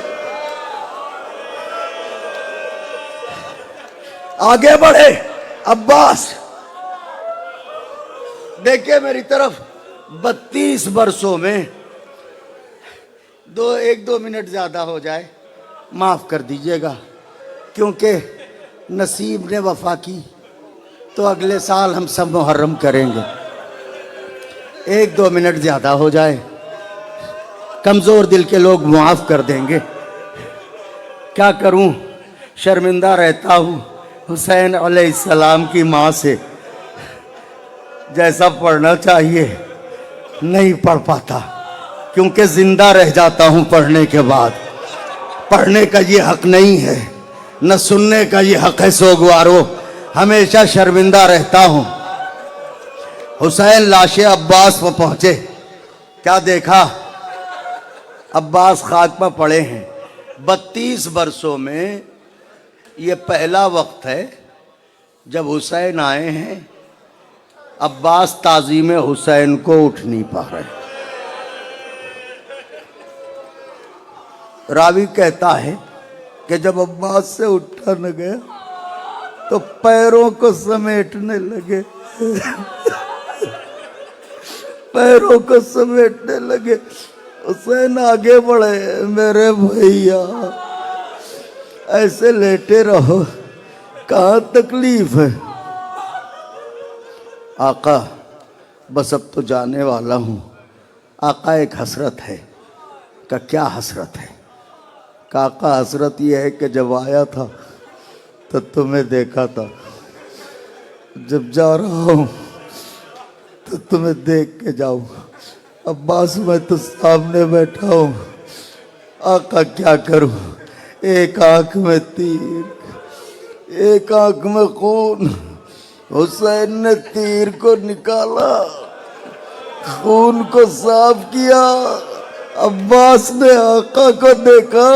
आगे बढ़े अब्बास। देखिए मेरी तरफ, 32 वर्षों में एक दो मिनट ज़्यादा हो जाए माफ़ कर दीजिएगा, क्योंकि नसीब ने वफा की तो अगले साल हम सब मुहर्रम करेंगे। एक दो मिनट ज़्यादा हो जाए, कमज़ोर दिल के लोग माफ़ कर देंगे। क्या करूं, शर्मिंदा रहता हूं हुसैन अलैहिस्सलाम की माँ से। जैसा पढ़ना चाहिए नहीं पढ़ पाता, क्योंकि जिंदा रह जाता हूं पढ़ने के बाद। पढ़ने का ये हक नहीं है, न सुनने का ये हक है। सोगवारो, हमेशा शर्मिंदा रहता हूं। हुसैन लाशे अब्बास पर पहुंचे, क्या देखा? अब्बास खाक में पड़े हैं। 32 वर्षों में ये पहला वक्त है जब हुसैन आए हैं। अब्बास ताज़ीम हुसैन को उठ नहीं पा रहे। रावी कहता है कि जब अब्बास से उठा न गया तो पैरों को समेटने लगे पैरों को समेटने लगे। हुसैन आगे बढ़े, मेरे भैया ऐसे लेटे रहो, कहाँ तकलीफ है? आका बस अब तो जाने वाला हूँ। आका एक हसरत है। का क्या हसरत है? काका हसरत यह है कि जब आया था तो तुम्हें देखा था, जब जा रहा हूँ तो तुम्हें देख के जाऊँ। अब्बास मैं तो सामने बैठा हूँ, आका क्या करूँ? एक आंख में तीर, एक आंख में खून। हुसैन ने तीर को निकाला, खून को साफ किया। अब्बास ने आका को देखा।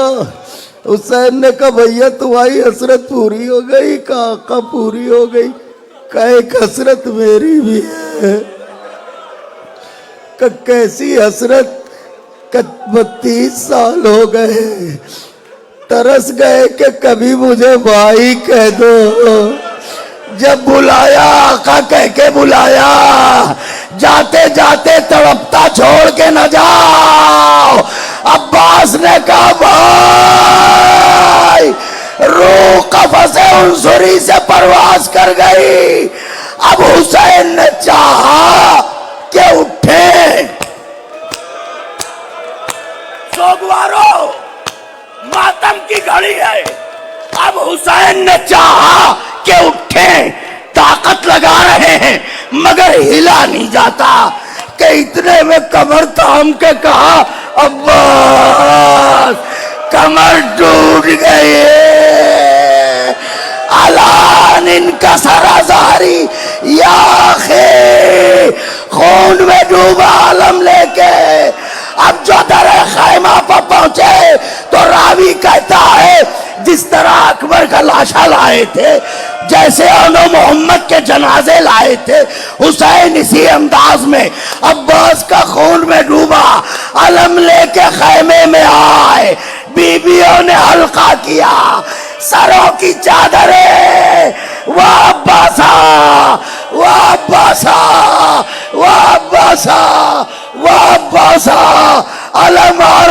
हुसैन ने कहा भैया तुम्हारी हसरत पूरी हो गई? का आका पूरी हो गई? का एक हसरत मेरी भी है। का कैसी हसरत? का 32 साल हो गए, तरस गए कि कभी मुझे भाई कह दो। जब बुलाया आका कह के बुलाया, जाते जाते तड़पता छोड़ के न जाओ। अब्बास ने कहा भाई, रूह कफ़से उनसुरी से परवाज कर गई। अब हुसैन ने चाहा कि उठे। सोगवारो, मातम की घड़ी है। अब हुसैन ने चाहा कि उठे, ताकत लगा रहे हैं मगर हिला नहीं जाता। कि इतने में कमर थाम के कहा अब्बास, कमर टूट गई। अलान इनका सराजारी याखे, खून में डूबा आलम लेके। अब जो दरे खैमा पर पहुंचे तो रावी कहता है जिस तरह अकबर का लाशा लाए थे, जैसे अनो मोहम्मद के जनाजे लाए थे, हुसैन इसी अंदाज में अब्बास का खून में डूबा अलम लेके खैमे में आए। बीबियों ने हल्का किया, सरों की चादरें, वाह अब्बासा, वाह अब्बासा, वाह अब्बासा, वाह अब्बासा। अलम आ